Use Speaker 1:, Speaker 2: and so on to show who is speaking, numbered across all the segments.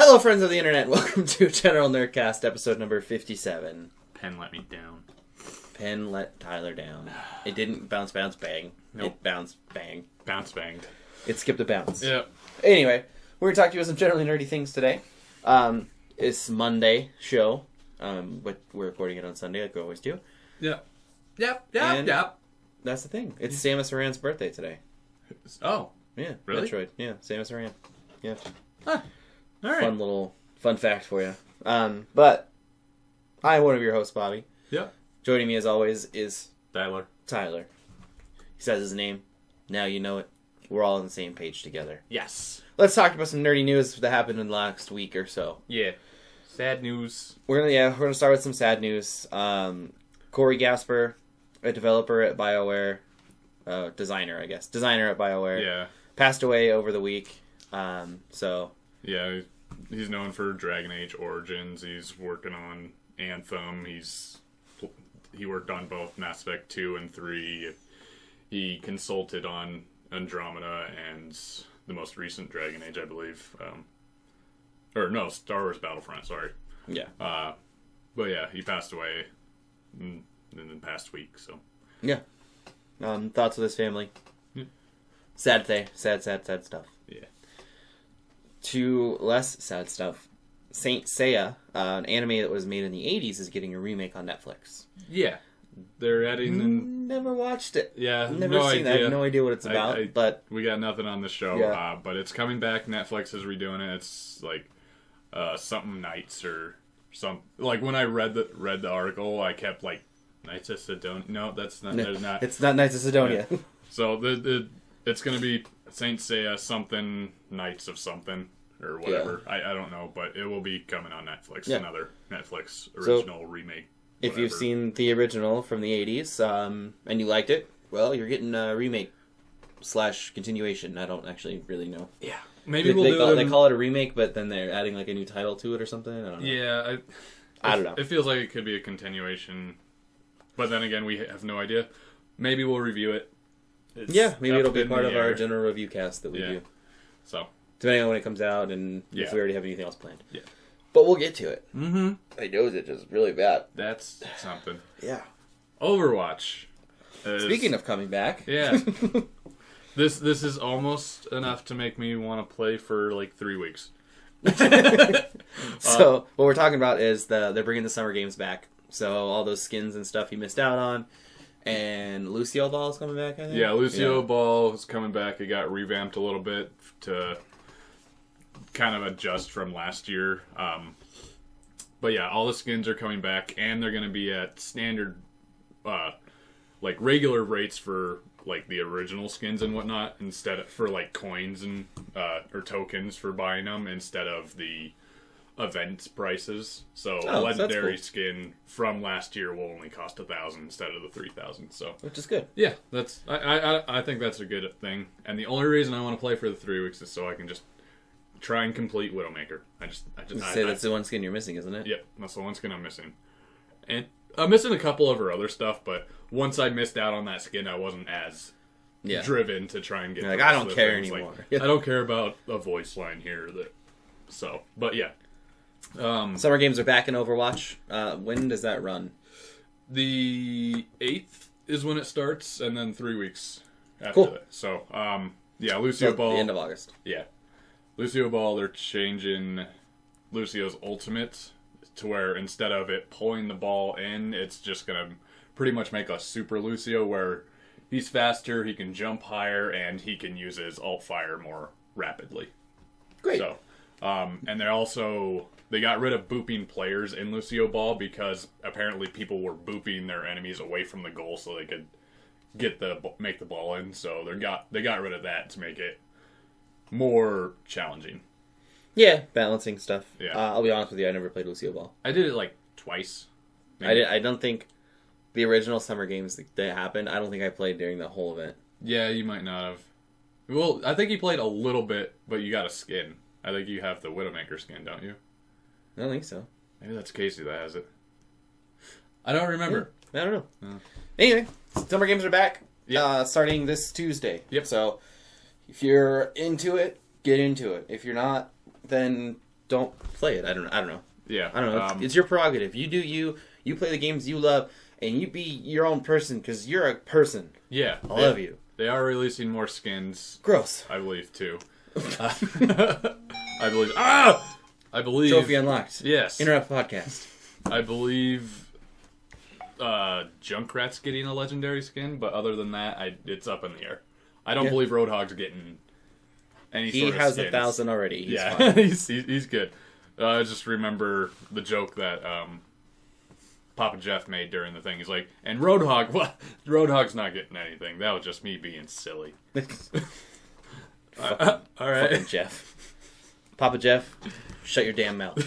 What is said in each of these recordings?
Speaker 1: Hello, friends of the internet. Welcome to General Nerdcast, episode number 57.
Speaker 2: Pen let me down.
Speaker 1: Pen let Tyler down. It didn't bounce, bang.
Speaker 2: Nope.
Speaker 1: It bounced, bang.
Speaker 2: Bounce banged.
Speaker 1: It skipped a bounce.
Speaker 2: Yep.
Speaker 1: Anyway, we're going to talk to you about some generally nerdy things today. It's Monday show. But we're recording it on Sunday, like we always do.
Speaker 2: Yep.
Speaker 1: And that's the thing. It's Samus Aran's birthday today.
Speaker 2: Oh.
Speaker 1: Yeah.
Speaker 2: Really?
Speaker 1: Metroid. Yeah, Samus Aran. Yeah.
Speaker 2: Huh. All right.
Speaker 1: Fun fact for you. But I'm one of your hosts, Bobby.
Speaker 2: Yeah.
Speaker 1: Joining me as always is
Speaker 2: Tyler.
Speaker 1: He says his name. Now you know it. We're all on the same page together.
Speaker 2: Yes.
Speaker 1: Let's talk about some nerdy news that happened in the last week or so.
Speaker 2: Yeah. Sad news.
Speaker 1: We're gonna start with some sad news. Corey Gaspur, a developer at BioWare, designer at BioWare,
Speaker 2: Yeah.
Speaker 1: passed away over the week.
Speaker 2: Yeah, he's known for Dragon Age Origins. He's working on Anthem. He worked on both Mass Effect 2 and 3. He consulted on Andromeda and the most recent Dragon Age, I believe. Star Wars Battlefront, sorry.
Speaker 1: Yeah.
Speaker 2: But yeah, he passed away in the past week, so.
Speaker 1: Yeah. Thoughts of his family.
Speaker 2: Yeah.
Speaker 1: Sad day. Sad stuff.
Speaker 2: Yeah.
Speaker 1: To less sad stuff, Saint Seiya, an anime that was made in the 80s, is getting a remake on Netflix.
Speaker 2: Yeah. They're adding...
Speaker 1: Never watched it.
Speaker 2: Yeah,
Speaker 1: Never seen that. I have no idea what it's about, but...
Speaker 2: We got nothing on the show,
Speaker 1: Yeah.
Speaker 2: But it's coming back. Netflix is redoing it. It's like something Knights or some... Like, when I read the article, I kept like, Knights of Sidonia? No, that's not... There's not.
Speaker 1: It's not Knights of Sidonia.
Speaker 2: Yeah. So, it's going to be Saint Seiya something, Knights of something, or whatever. Yeah. I don't know, but it will be coming on Netflix. Yeah. Another Netflix original remake.
Speaker 1: If you've seen the original from the 80s, and you liked it, well, you're getting a remake / continuation. I don't actually really know.
Speaker 2: Yeah. Maybe they
Speaker 1: call it a remake, but then they're adding like a new title to it or something. I don't know.
Speaker 2: Yeah.
Speaker 1: I don't know.
Speaker 2: It feels like it could be a continuation. But then again, we have no idea. Maybe we'll review it.
Speaker 1: Maybe it'll be part of our general review cast that we do.
Speaker 2: So.
Speaker 1: Depending on when it comes out and if we already have anything else planned.
Speaker 2: Yeah.
Speaker 1: But we'll get to it.
Speaker 2: Mm-hmm.
Speaker 1: My nose itches really bad.
Speaker 2: That's something.
Speaker 1: Yeah.
Speaker 2: Overwatch.
Speaker 1: Speaking of coming back.
Speaker 2: Yeah. This is almost enough to make me want to play for like 3 weeks.
Speaker 1: So, what we're talking about is they're bringing the summer games back. So, all those skins and stuff you missed out on. And Lucio Ball is coming back, I think?
Speaker 2: Yeah, Lucio Ball is coming back. It got revamped a little bit to kind of adjust from last year. But yeah, all the skins are coming back, and they're going to be at standard, like regular rates for like the original skins and whatnot, instead of for like coins and or tokens for buying them instead of the event prices. So a legendary skin from last year will only cost 1,000 instead of the 3,000. So
Speaker 1: which is good.
Speaker 2: Yeah, that's I think that's a good thing. And the only reason I want to play for the 3 weeks is so I can just try and complete Widowmaker. I
Speaker 1: say that's the one skin you're missing, isn't it?
Speaker 2: Yep, that's the one skin I'm missing. And I'm missing a couple of her other stuff, but once I missed out on that skin, I wasn't as driven to try and get.
Speaker 1: Like, I don't care anymore.
Speaker 2: Like, I don't care about a voice line here. But yeah.
Speaker 1: Summer games are back in Overwatch. When does that run?
Speaker 2: The 8th is when it starts, and then 3 weeks after that. So, Lucio Ball.
Speaker 1: The end of August.
Speaker 2: Yeah. Lucio Ball, they're changing Lucio's ultimate to where instead of it pulling the ball in, it's just going to pretty much make a super Lucio where he's faster, he can jump higher, and he can use his alt fire more rapidly.
Speaker 1: Great.
Speaker 2: So, and they got rid of booping players in Lucio Ball because apparently people were booping their enemies away from the goal so they could make the ball in. So they got rid of that to make it more challenging.
Speaker 1: Yeah, balancing stuff.
Speaker 2: Yeah.
Speaker 1: I'll be honest with you, I never played Lucio Ball.
Speaker 2: I did it like twice. Maybe.
Speaker 1: I don't think the original summer games that happened, I don't think I played during the whole event.
Speaker 2: Yeah, you might not have. Well, I think you played a little bit, but you got a skin. I think you have the Widowmaker skin, don't you?
Speaker 1: I don't think so.
Speaker 2: Maybe that's Casey that has it. I don't remember.
Speaker 1: Yeah, I don't know. Oh. Anyway, summer games are back.
Speaker 2: Yep.
Speaker 1: Starting this Tuesday.
Speaker 2: Yep.
Speaker 1: So, if you're into it, get into it. If you're not, then don't play it. I don't know.
Speaker 2: Yeah.
Speaker 1: I don't know. It's your prerogative. You do you. You play the games you love, and you be your own person because you're a person.
Speaker 2: Yeah.
Speaker 1: I love you.
Speaker 2: They are releasing more skins.
Speaker 1: Gross.
Speaker 2: I believe, too. I believe...
Speaker 1: Trophy unlocked.
Speaker 2: Yes.
Speaker 1: Interrupt podcast.
Speaker 2: I believe Junkrat's getting a legendary skin, but other than that, it's up in the air. I don't believe Roadhog's getting any sort of skins.
Speaker 1: He has 1,000 already. He's
Speaker 2: yeah,
Speaker 1: fine.
Speaker 2: he's good. I just remember the joke that Papa Jeff made during the thing. He's like, and Roadhog, what? Roadhog's not getting anything. That was just me being silly. All right.
Speaker 1: Fucking Jeff. Papa Jeff, shut your damn mouth.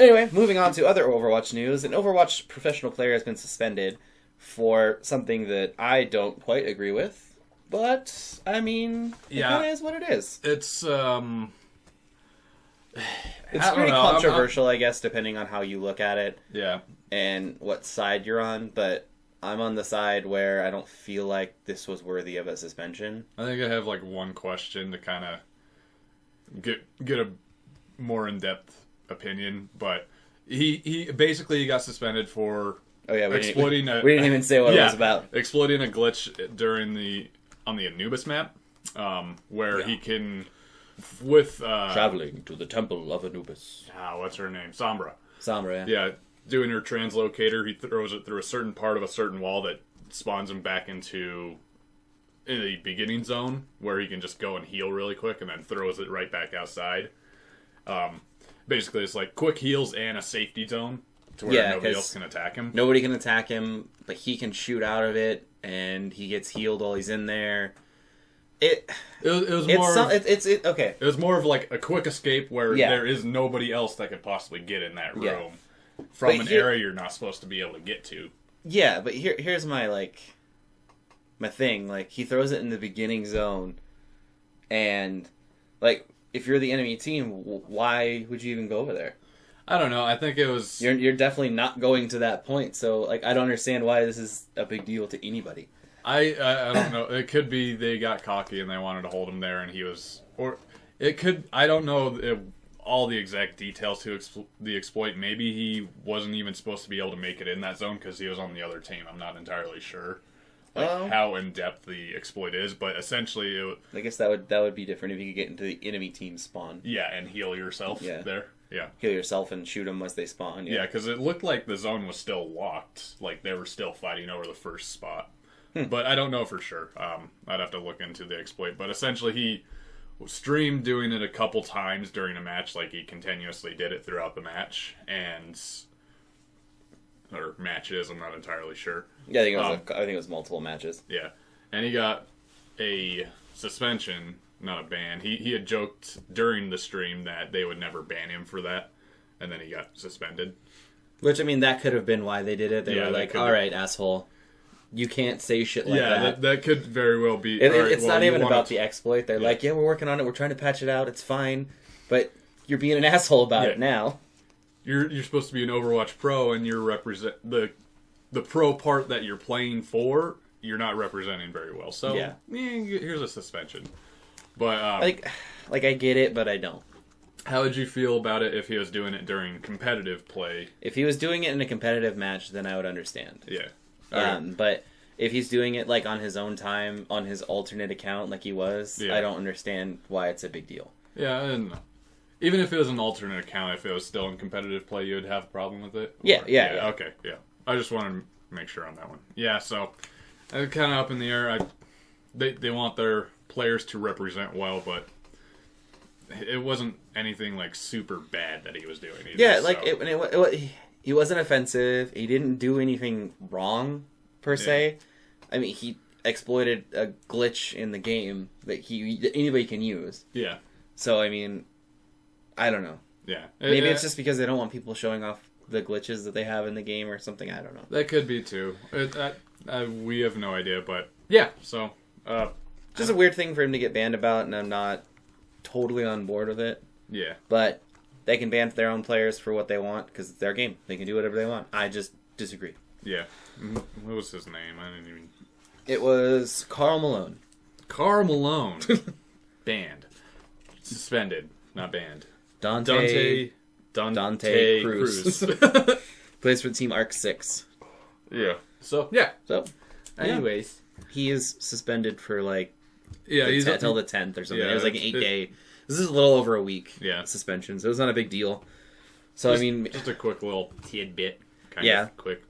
Speaker 1: Anyway, moving on to other Overwatch news. An Overwatch professional player has been suspended for something that I don't quite agree with. But, I mean, it kind of is what it is.
Speaker 2: It's
Speaker 1: pretty controversial, I guess, depending on how you look at it.
Speaker 2: Yeah.
Speaker 1: And what side you're on, but I'm on the side where I don't feel like this was worthy of a suspension.
Speaker 2: I think I have, like, one question to kind of get a more in-depth opinion, but he basically got suspended for exploiting
Speaker 1: we didn't even say what it was about.
Speaker 2: Exploiting a glitch on the Anubis map, where he can with
Speaker 1: traveling to the temple of Anubis.
Speaker 2: What's her name? Sombra.
Speaker 1: Yeah.
Speaker 2: Doing her translocator, he throws it through a certain part of a certain wall that spawns him back into the beginning zone, where he can just go and heal really quick, and then throws it right back outside. Basically, it's like quick heals and a safety zone to where nobody else can attack him.
Speaker 1: Nobody can attack him, but he can shoot out of it, and he gets healed while he's in there. It was
Speaker 2: more of like a quick escape where there is nobody else that could possibly get in that room from an area you're not supposed to be able to get to.
Speaker 1: Yeah, but here's my my thing. Like, he throws it in the beginning zone, and like, if you're the enemy team, why would you even go over there?
Speaker 2: I don't know. I think it was...
Speaker 1: You're definitely not going to that point, so like, I don't understand why this is a big deal to anybody.
Speaker 2: I don't know. It could be they got cocky and they wanted to hold him there, and he was... Or it could... I don't know all the exact details to the exploit. Maybe he wasn't even supposed to be able to make it in that zone because he was on the other team. I'm not entirely sure how in-depth the exploit is, but essentially...
Speaker 1: I guess that would be different if you could get into the enemy team spawn.
Speaker 2: Yeah, and heal yourself there. Yeah.
Speaker 1: Heal yourself and shoot them once they spawn.
Speaker 2: Yeah, because it looked like the zone was still locked. Like, they were still fighting over the first spot. But I don't know for sure. I'd have to look into the exploit. But essentially, he streamed doing it a couple times during a match. Like, he continuously did it throughout the match. Or matches, I'm not entirely sure.
Speaker 1: Yeah, I think it was multiple matches.
Speaker 2: Yeah. And he got a suspension, not a ban. He had joked during the stream that they would never ban him for that. And then he got suspended. Which,
Speaker 1: I mean, that could have been why they did it. They were like, all right, asshole. You can't say shit like that.
Speaker 2: Yeah, that could very well be...
Speaker 1: It's not even about the exploit. They're like, yeah, we're working on it. We're trying to patch it out. It's fine. But you're being an asshole about it now.
Speaker 2: You're supposed to be an Overwatch pro, and you're the pro part that you're playing for, you're not representing very well. So, here's a suspension. But
Speaker 1: like I get it, but I don't.
Speaker 2: How would you feel about it if he was doing it during competitive play?
Speaker 1: If he was doing it in a competitive match, then I would understand.
Speaker 2: Yeah.
Speaker 1: But if he's doing it like on his own time, on his alternate account like he was, I don't understand why it's a big deal.
Speaker 2: Yeah, and even if it was an alternate account, if it was still in competitive play, you would have a problem with it?
Speaker 1: Yeah.
Speaker 2: Okay, yeah. I just wanted to make sure on that one. Yeah, so kind of up in the air. They want their players to represent well, but it wasn't anything like super bad that he was doing either.
Speaker 1: Yeah, like he wasn't offensive. He didn't do anything wrong, per se. I mean, he exploited a glitch in the game that anybody can use.
Speaker 2: Yeah.
Speaker 1: So, I mean, I don't know.
Speaker 2: Yeah.
Speaker 1: Maybe it's just because they don't want people showing off the glitches that they have in the game or something. I don't know.
Speaker 2: That could be, too. We have no idea, but yeah, so...
Speaker 1: just a weird thing for him to get banned about, and I'm not totally on board with it.
Speaker 2: Yeah.
Speaker 1: But... they can ban their own players for what they want, because it's their game. They can do whatever they want. I just disagree.
Speaker 2: Yeah. What was his name? I didn't even...
Speaker 1: It was Karl Malone.
Speaker 2: Karl Malone. Banned. Suspended. Not banned.
Speaker 1: Dante
Speaker 2: Cruz.
Speaker 1: Plays for Team Arc 6.
Speaker 2: Yeah. So, yeah.
Speaker 1: So,
Speaker 2: anyways.
Speaker 1: He is suspended for, like,
Speaker 2: he's
Speaker 1: until the 10th or something.
Speaker 2: Yeah,
Speaker 1: it was like an 8-day. This is a little over a week suspension, so it was not a big deal. So,
Speaker 2: just a quick little tidbit. Kind of quick.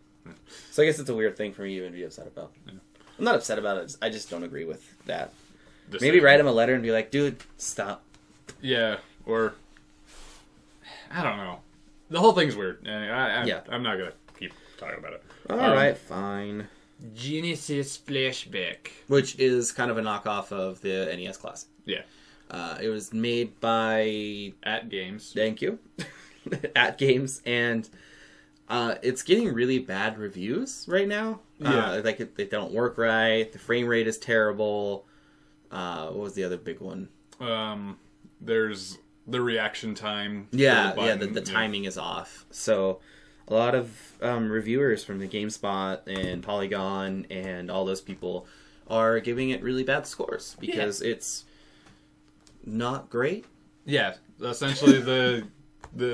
Speaker 1: So I guess it's a weird thing for me to even be upset about. Yeah. I'm not upset about it. I just don't agree with that. Maybe write him a letter and be like, dude, stop.
Speaker 2: Yeah, or... I don't know. The whole thing's weird. I'm not going to keep talking about it.
Speaker 1: Alright, fine.
Speaker 2: Genesis Flashback.
Speaker 1: Which is kind of a knockoff of the NES Classic.
Speaker 2: Yeah.
Speaker 1: It was made by...
Speaker 2: At Games.
Speaker 1: Thank you. At Games, and it's getting really bad reviews right now.
Speaker 2: Yeah.
Speaker 1: They don't work right. The frame rate is terrible. What was the other big one?
Speaker 2: There's the reaction time.
Speaker 1: The timing is off. So a lot of reviewers from the GameSpot and Polygon and all those people are giving it really bad scores because it's not great.
Speaker 2: Yeah, essentially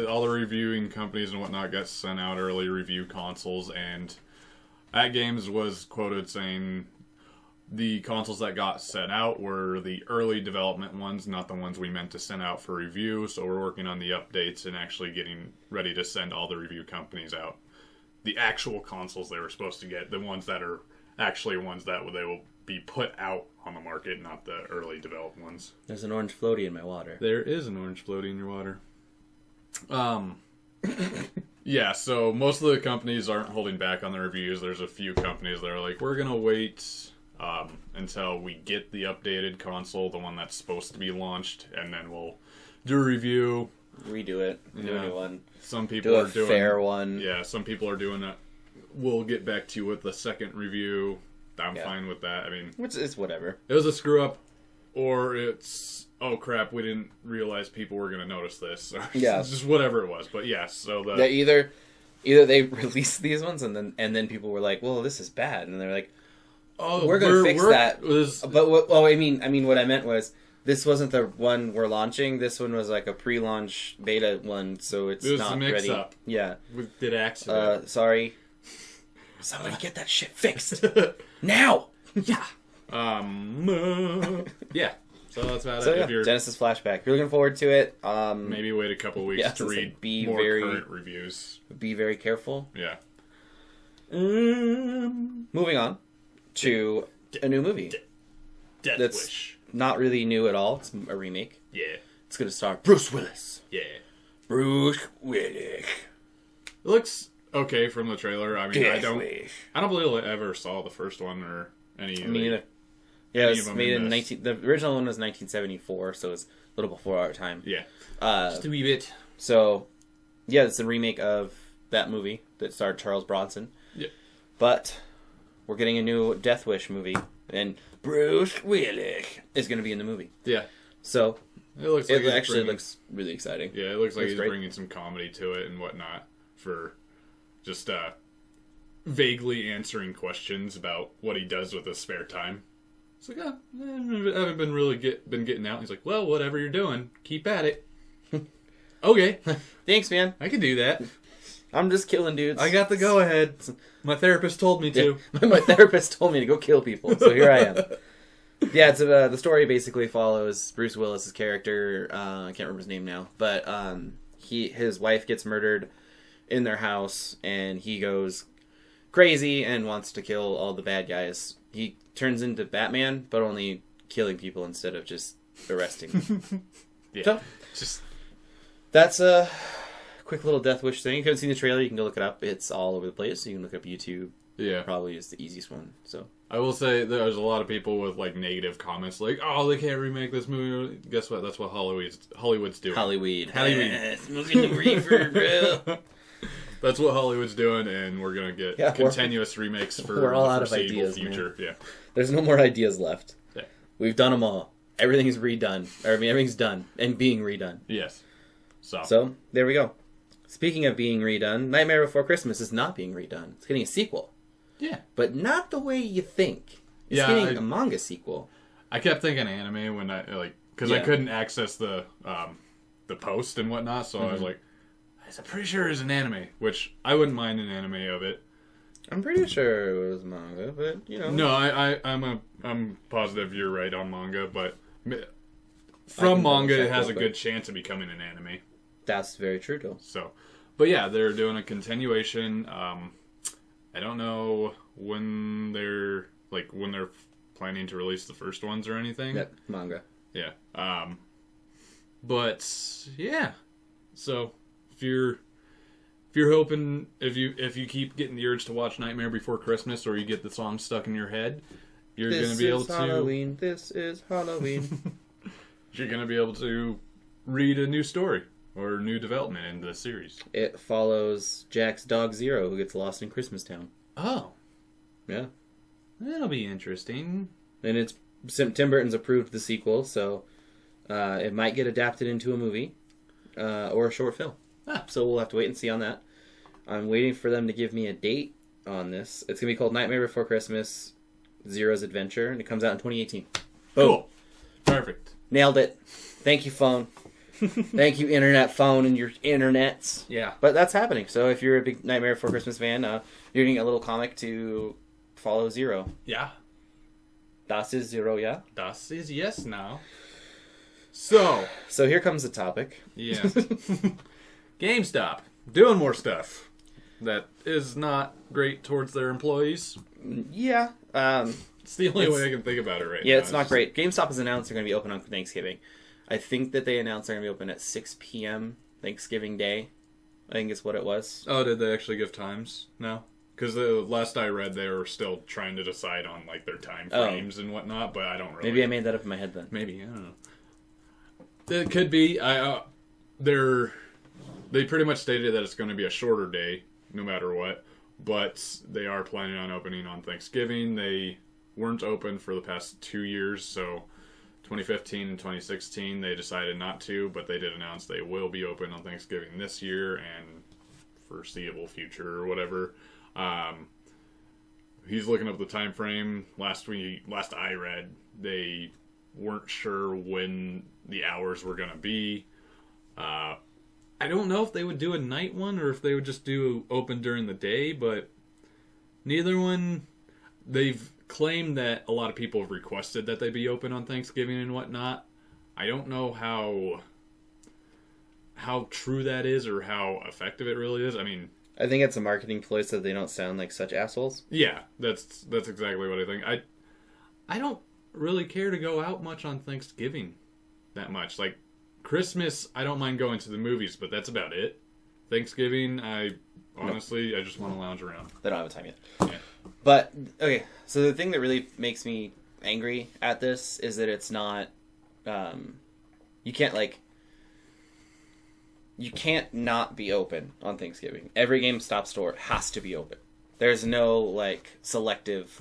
Speaker 2: all the reviewing companies and whatnot got sent out early review consoles, and At Games was quoted saying the consoles that got sent out were the early development ones, not the ones we meant to send out for review, so we're working on the updates and actually getting ready to send all the review companies out the actual consoles they were supposed to get, the ones that are actually ones that they will be put out on the market, not the early developed ones.
Speaker 1: There's an orange floaty in my water.
Speaker 2: There is an orange floaty in your water. Yeah, so most of the companies aren't holding back on the reviews. There's a few companies that are like, we're going to wait until we get the updated console, the one that's supposed to be launched, and then we'll do a review.
Speaker 1: Redo it. Do a new one.
Speaker 2: Some people are doing...
Speaker 1: fair one.
Speaker 2: Yeah, some people are doing it. We'll get back to you with the second review. I'm fine with that. I mean...
Speaker 1: It's whatever.
Speaker 2: It was a screw-up, or it's... Oh crap! We didn't realize people were going to notice this.
Speaker 1: Yeah,
Speaker 2: just whatever it was. But yes, so
Speaker 1: either they released these ones and then people were like, "Well, this is bad," and they're like, "Oh, we're going to fix that." But I mean, what I meant was this wasn't the one we're launching. This one was like a pre-launch beta one, so it's not ready.
Speaker 2: Mix-up.
Speaker 1: Yeah,
Speaker 2: with did accident.
Speaker 1: Sorry. Somebody get that shit fixed now. Yeah.
Speaker 2: Yeah. So that's about
Speaker 1: it.
Speaker 2: If
Speaker 1: Yeah,
Speaker 2: you're
Speaker 1: Genesis Flashback. You're looking forward to it.
Speaker 2: Maybe wait a couple weeks to read more current reviews.
Speaker 1: Be very careful.
Speaker 2: Yeah.
Speaker 1: Moving on to a new movie.
Speaker 2: Deathwish.
Speaker 1: That's not really new at all. It's a remake.
Speaker 2: Yeah.
Speaker 1: It's going to star Bruce Willis.
Speaker 2: Yeah.
Speaker 1: Bruce Willis.
Speaker 2: It looks okay from the trailer. I mean,
Speaker 1: Deathwish.
Speaker 2: I don't believe I ever saw the first one or any.
Speaker 1: Me either. Yeah, it was made in the original one was 1974, so it's a little before our time.
Speaker 2: Yeah.
Speaker 1: Just
Speaker 2: a wee bit.
Speaker 1: So, yeah, it's a remake of that movie that starred Charles Bronson.
Speaker 2: Yeah.
Speaker 1: But we're getting a new Deathwish movie, and Bruce Willis is going to be in the movie.
Speaker 2: Yeah.
Speaker 1: So,
Speaker 2: it
Speaker 1: actually looks really exciting.
Speaker 2: Yeah, it looks like he's bringing some comedy to it and whatnot for just vaguely answering questions about what he does with his spare time. It's like, I haven't been really been getting out. He's like, well, whatever you're doing, keep at it. Okay.
Speaker 1: Thanks, man.
Speaker 2: I can do that.
Speaker 1: I'm just killing dudes.
Speaker 2: I got the go-ahead. My therapist told me to.
Speaker 1: Yeah. My therapist told me to go kill people, so here I am. Yeah, it's the story basically follows Bruce Willis' character. I can't remember his name now, but his wife gets murdered in their house, and he goes crazy and wants to kill all the bad guys. He turns into Batman, but only killing people instead of just arresting.
Speaker 2: Yeah.
Speaker 1: So, that's a quick little Deathwish thing. If you haven't seen the trailer, you can go look it up. It's all over the place. You can look up YouTube.
Speaker 2: Yeah.
Speaker 1: Probably is the easiest one. So
Speaker 2: I will say there's a lot of people with like negative comments like, oh, they can't remake this movie. Guess what? That's what Hollywood's doing.
Speaker 1: Hollywood.
Speaker 2: Smoking the reefer, bro. That's what Hollywood's doing, and we're going to get continuous remakes for
Speaker 1: we're all
Speaker 2: the
Speaker 1: out of
Speaker 2: foreseeable
Speaker 1: ideas,
Speaker 2: future.
Speaker 1: Man.
Speaker 2: Yeah.
Speaker 1: There's no more ideas left.
Speaker 2: Yeah.
Speaker 1: We've done them all. Everything's redone. Everything's done and being redone.
Speaker 2: Yes.
Speaker 1: So, there we go. Speaking of being redone, Nightmare Before Christmas is not being redone. It's getting a sequel.
Speaker 2: Yeah.
Speaker 1: But not the way you think. It's getting a manga sequel.
Speaker 2: I kept thinking anime when because I couldn't access the the post and whatnot. So I was like, I'm pretty sure it's an anime, which I wouldn't mind an anime of it.
Speaker 1: I'm pretty sure it was manga, but you know.
Speaker 2: No, I'm positive you're right on manga, but from manga it has a good chance of becoming an anime.
Speaker 1: That's very true, too.
Speaker 2: So, but yeah, they're doing a continuation. I don't know when they're planning to release the first ones or anything.
Speaker 1: Yep, manga.
Speaker 2: Yeah. But yeah. So if you're hoping, if you keep getting the urge to watch Nightmare Before Christmas, or you get the song stuck in your head, you're going to be able to.
Speaker 1: This is Halloween.
Speaker 2: You're going to be able to read a new story or new development in the series.
Speaker 1: It follows Jack's dog Zero, who gets lost in Christmastown.
Speaker 2: Oh,
Speaker 1: yeah,
Speaker 2: that'll be interesting.
Speaker 1: And it's Tim Burton's approved the sequel, so it might get adapted into a movie or a short film. So we'll have to wait and see on that. I'm waiting for them to give me a date on this. It's going to be called Nightmare Before Christmas, Zero's Adventure, and it comes out in 2018. Boom.
Speaker 2: Cool. Perfect.
Speaker 1: Nailed it. Thank you, phone. Thank you, internet phone and your internets.
Speaker 2: Yeah.
Speaker 1: But that's happening. So if you're a big Nightmare Before Christmas fan, you're getting a little comic to follow Zero.
Speaker 2: Yeah.
Speaker 1: Das ist Zero, yeah?
Speaker 2: Das is yes now. So
Speaker 1: here comes the topic.
Speaker 2: Yeah. GameStop. Doing more stuff that is not great towards their employees.
Speaker 1: Yeah.
Speaker 2: It's the only way I can think about it right now.
Speaker 1: Yeah, it's not great. GameStop has announced they're going to be open on Thanksgiving. I think that they announced they're going to be open at 6 p.m. Thanksgiving Day. I think is what it was.
Speaker 2: Oh, did they actually give times? No? Because the last I read, they were still trying to decide on like their time frames and whatnot, but I don't really...
Speaker 1: Maybe I made that up in my head then.
Speaker 2: Maybe, I don't know. It could be. They pretty much stated that it's going to be a shorter day, no matter what, but they are planning on opening on Thanksgiving. They weren't open for the past 2 years, so 2015 and 2016 they decided not to, but they did announce they will be open on Thanksgiving this year and foreseeable future or whatever. He's looking up the time frame. Last I read, they weren't sure when the hours were going to be. I don't know if they would do a night one or if they would just do open during the day, but neither one. They've claimed that a lot of people have requested that they be open on Thanksgiving and whatnot. I don't know how true that is or how effective it really is. I mean,
Speaker 1: I think it's a marketing ploy so they don't sound like such assholes.
Speaker 2: Yeah, that's exactly what I think. I don't really care to go out much on Thanksgiving that much. Like Christmas, I don't mind going to the movies, but that's about it. Thanksgiving, I just want to lounge around.
Speaker 1: They don't have a time yet.
Speaker 2: Yeah.
Speaker 1: But, okay, so the thing that really makes me angry at this is that it's not, you can't not be open on Thanksgiving. Every GameStop store has to be open. There's no, selective,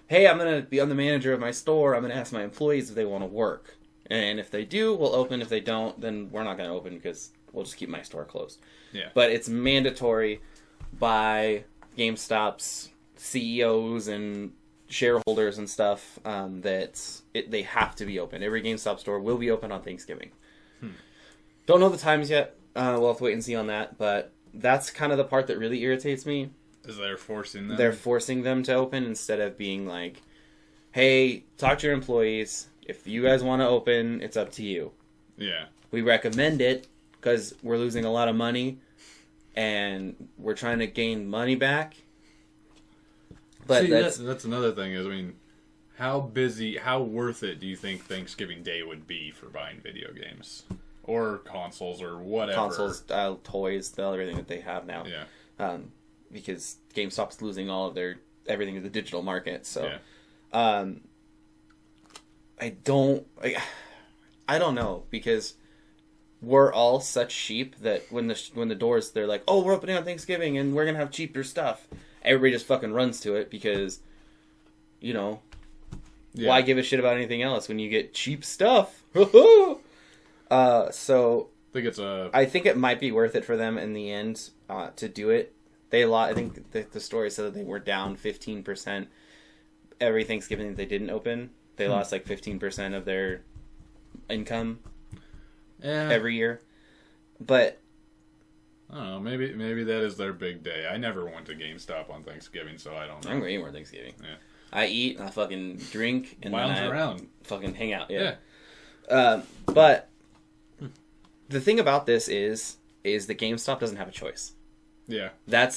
Speaker 1: hey, I'm going to be on the manager of my store, I'm going to ask my employees if they want to work. And if they do, we'll open. If they don't, then we're not going to open because we'll just keep my store closed.
Speaker 2: Yeah.
Speaker 1: But it's mandatory by GameStop's CEOs and shareholders and stuff they have to be open. Every GameStop store will be open on Thanksgiving. Don't know the times yet. We'll have to wait and see on that. But that's kind of the part that really irritates me.
Speaker 2: Is they're forcing them?
Speaker 1: They're forcing them to open instead of being like, hey, talk to your employees. If you guys want to open, it's up to you.
Speaker 2: Yeah.
Speaker 1: We recommend it because we're losing a lot of money and we're trying to gain money back. But
Speaker 2: see, that's another thing is, I mean, how worth it do you think Thanksgiving Day would be for buying video games? Or consoles or whatever.
Speaker 1: Consoles, toys, everything that they have now.
Speaker 2: Yeah.
Speaker 1: Because GameStop's losing all of everything in the digital market. So,
Speaker 2: yeah.
Speaker 1: I don't know, because we're all such sheep that when the doors, they're like, oh, we're opening on Thanksgiving and we're going to have cheaper stuff. Everybody just fucking runs to it because, why give a shit about anything else when you get cheap stuff? So I think it might be worth it for them in the end to do it. I think the story said that they were down 15% every Thanksgiving that they didn't open. They lost 15% of their income. every year. But
Speaker 2: I don't know. Maybe that is their big day. I never went to GameStop on Thanksgiving, so I don't know.
Speaker 1: I'm going anywhere Thanksgiving.
Speaker 2: Yeah.
Speaker 1: I eat, I fucking drink, and
Speaker 2: lounge
Speaker 1: then I
Speaker 2: around.
Speaker 1: fucking hang out. But the thing about this is that GameStop doesn't have a choice.
Speaker 2: Yeah.
Speaker 1: That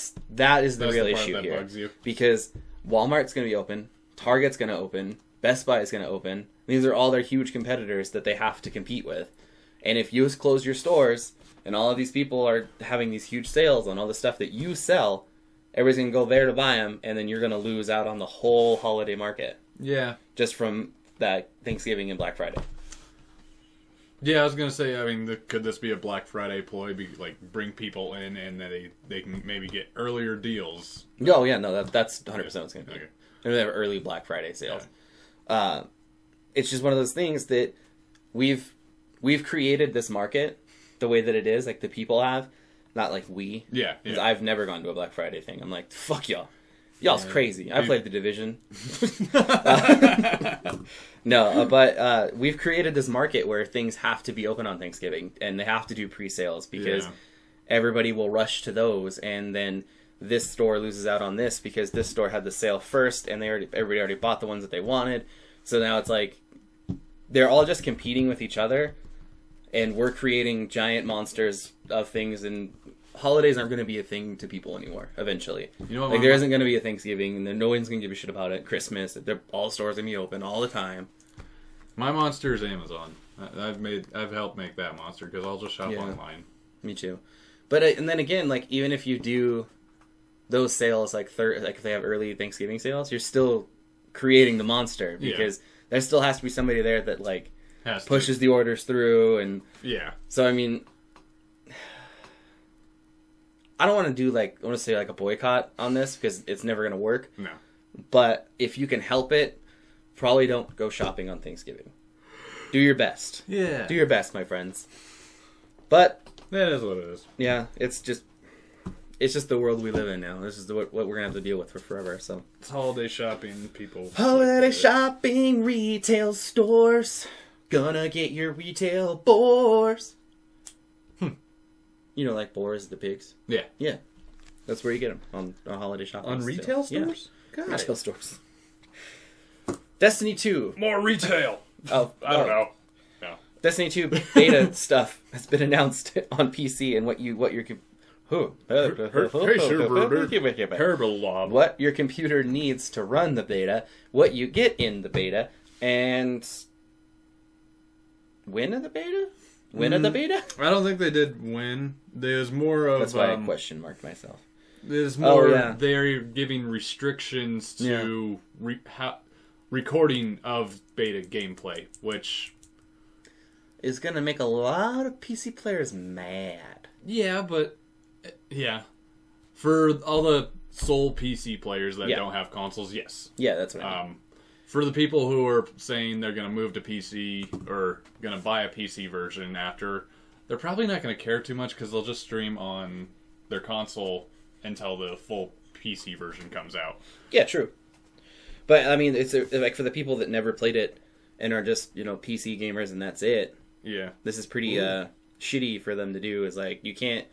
Speaker 1: is the real issue
Speaker 2: that
Speaker 1: here.
Speaker 2: bugs you.
Speaker 1: Because Walmart's going to be open, Target's going to open, Best Buy is going to open. These are all their huge competitors that they have to compete with. And if you just close your stores and all of these people are having these huge sales on all the stuff that you sell, everybody's going to go there to buy them, and then you're going to lose out on the whole holiday market.
Speaker 2: Yeah.
Speaker 1: Just from that Thanksgiving and Black Friday.
Speaker 2: Yeah, I was going to say, I mean, could this be a Black Friday ploy? Bring people in and they can maybe get earlier deals?
Speaker 1: Oh, yeah, no, that's 100% what's going to be.
Speaker 2: Okay.
Speaker 1: They have early Black Friday sales. Yeah. It's just one of those things that we've created this market the way that it is, like the people have, not like we.
Speaker 2: Yeah.
Speaker 1: I've never gone to a Black Friday thing. I'm like, fuck y'all. Y'all's crazy. I played The Division. No, but we've created this market where things have to be open on Thanksgiving, and they have to do pre-sales because everybody will rush to those, and then this store loses out on this because this store had the sale first, and everybody already bought the ones that they wanted. So now it's like they're all just competing with each other, and we're creating giant monsters of things, and holidays aren't going to be a thing to people anymore eventually. You know what, like there isn't going to be a Thanksgiving, and then no one's going to give a shit about it. Christmas, all stores are going to be open all the time.
Speaker 2: My monster is Amazon. I've helped make that monster because I'll just shop online.
Speaker 1: Me too. But and then again, like even if you do those sales, like if they have early Thanksgiving sales, you're still creating the monster because there still has to be somebody there that like pushes the orders through, and so I mean, I don't want to do I want to say like a boycott on this because it's never going to work.
Speaker 2: No.
Speaker 1: But if you can help it, probably don't go shopping on Thanksgiving. Do your best.
Speaker 2: Yeah.
Speaker 1: Do your best, my friends. But
Speaker 2: that is what it is.
Speaker 1: Yeah, it's just the world we live in now. This is what we're going to have to deal with for forever. So
Speaker 2: it's holiday shopping, people.
Speaker 1: Holiday shopping, retail stores. Gonna get your retail boars. You know, like boars, the pigs?
Speaker 2: Yeah.
Speaker 1: Yeah. That's where you get them, on holiday shopping.
Speaker 2: On retail stores?
Speaker 1: Yeah. Retail stores. Destiny 2.
Speaker 2: More retail.
Speaker 1: Oh,
Speaker 2: I don't know. No.
Speaker 1: Destiny 2 beta stuff has been announced on PC, and what your computer needs to run the beta, what you get in the beta, and when of the beta? When of the beta?
Speaker 2: I don't think they did win. There's more of...
Speaker 1: That's why I question marked myself.
Speaker 2: There's more... They're giving restrictions to recording of beta gameplay, which...
Speaker 1: is going to make a lot of PC players mad.
Speaker 2: Yeah, but... Yeah. For all the sole PC players that don't have consoles, yes.
Speaker 1: Yeah, that's what I mean.
Speaker 2: For the people who are saying they're going to move to PC or going to buy a PC version after, they're probably not going to care too much because they'll just stream on their console until the full PC version comes out.
Speaker 1: Yeah, true. But, I mean, it's like for the people that never played it and are just, PC gamers and that's it.
Speaker 2: Yeah.
Speaker 1: This is pretty shitty for them to do. Is like, you can't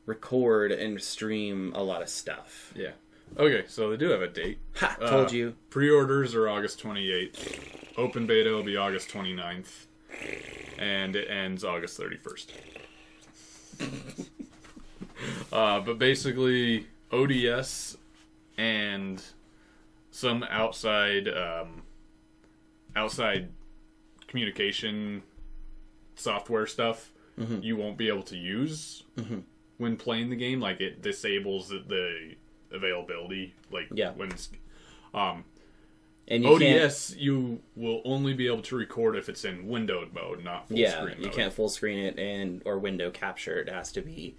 Speaker 1: record and stream a lot of stuff.
Speaker 2: Yeah. Okay, so they do have a date.
Speaker 1: Ha! Told you.
Speaker 2: Pre-orders are August 28th. Open beta will be August 29th. And it ends August 31st. But basically, ODS and some outside communication software stuff you won't be able to use when playing the game. Like, it disables the availability, when it's
Speaker 1: and
Speaker 2: ODS you will only be able to record if it's in windowed mode, not full screen mode.
Speaker 1: You can't full screen it or window capture. It has to be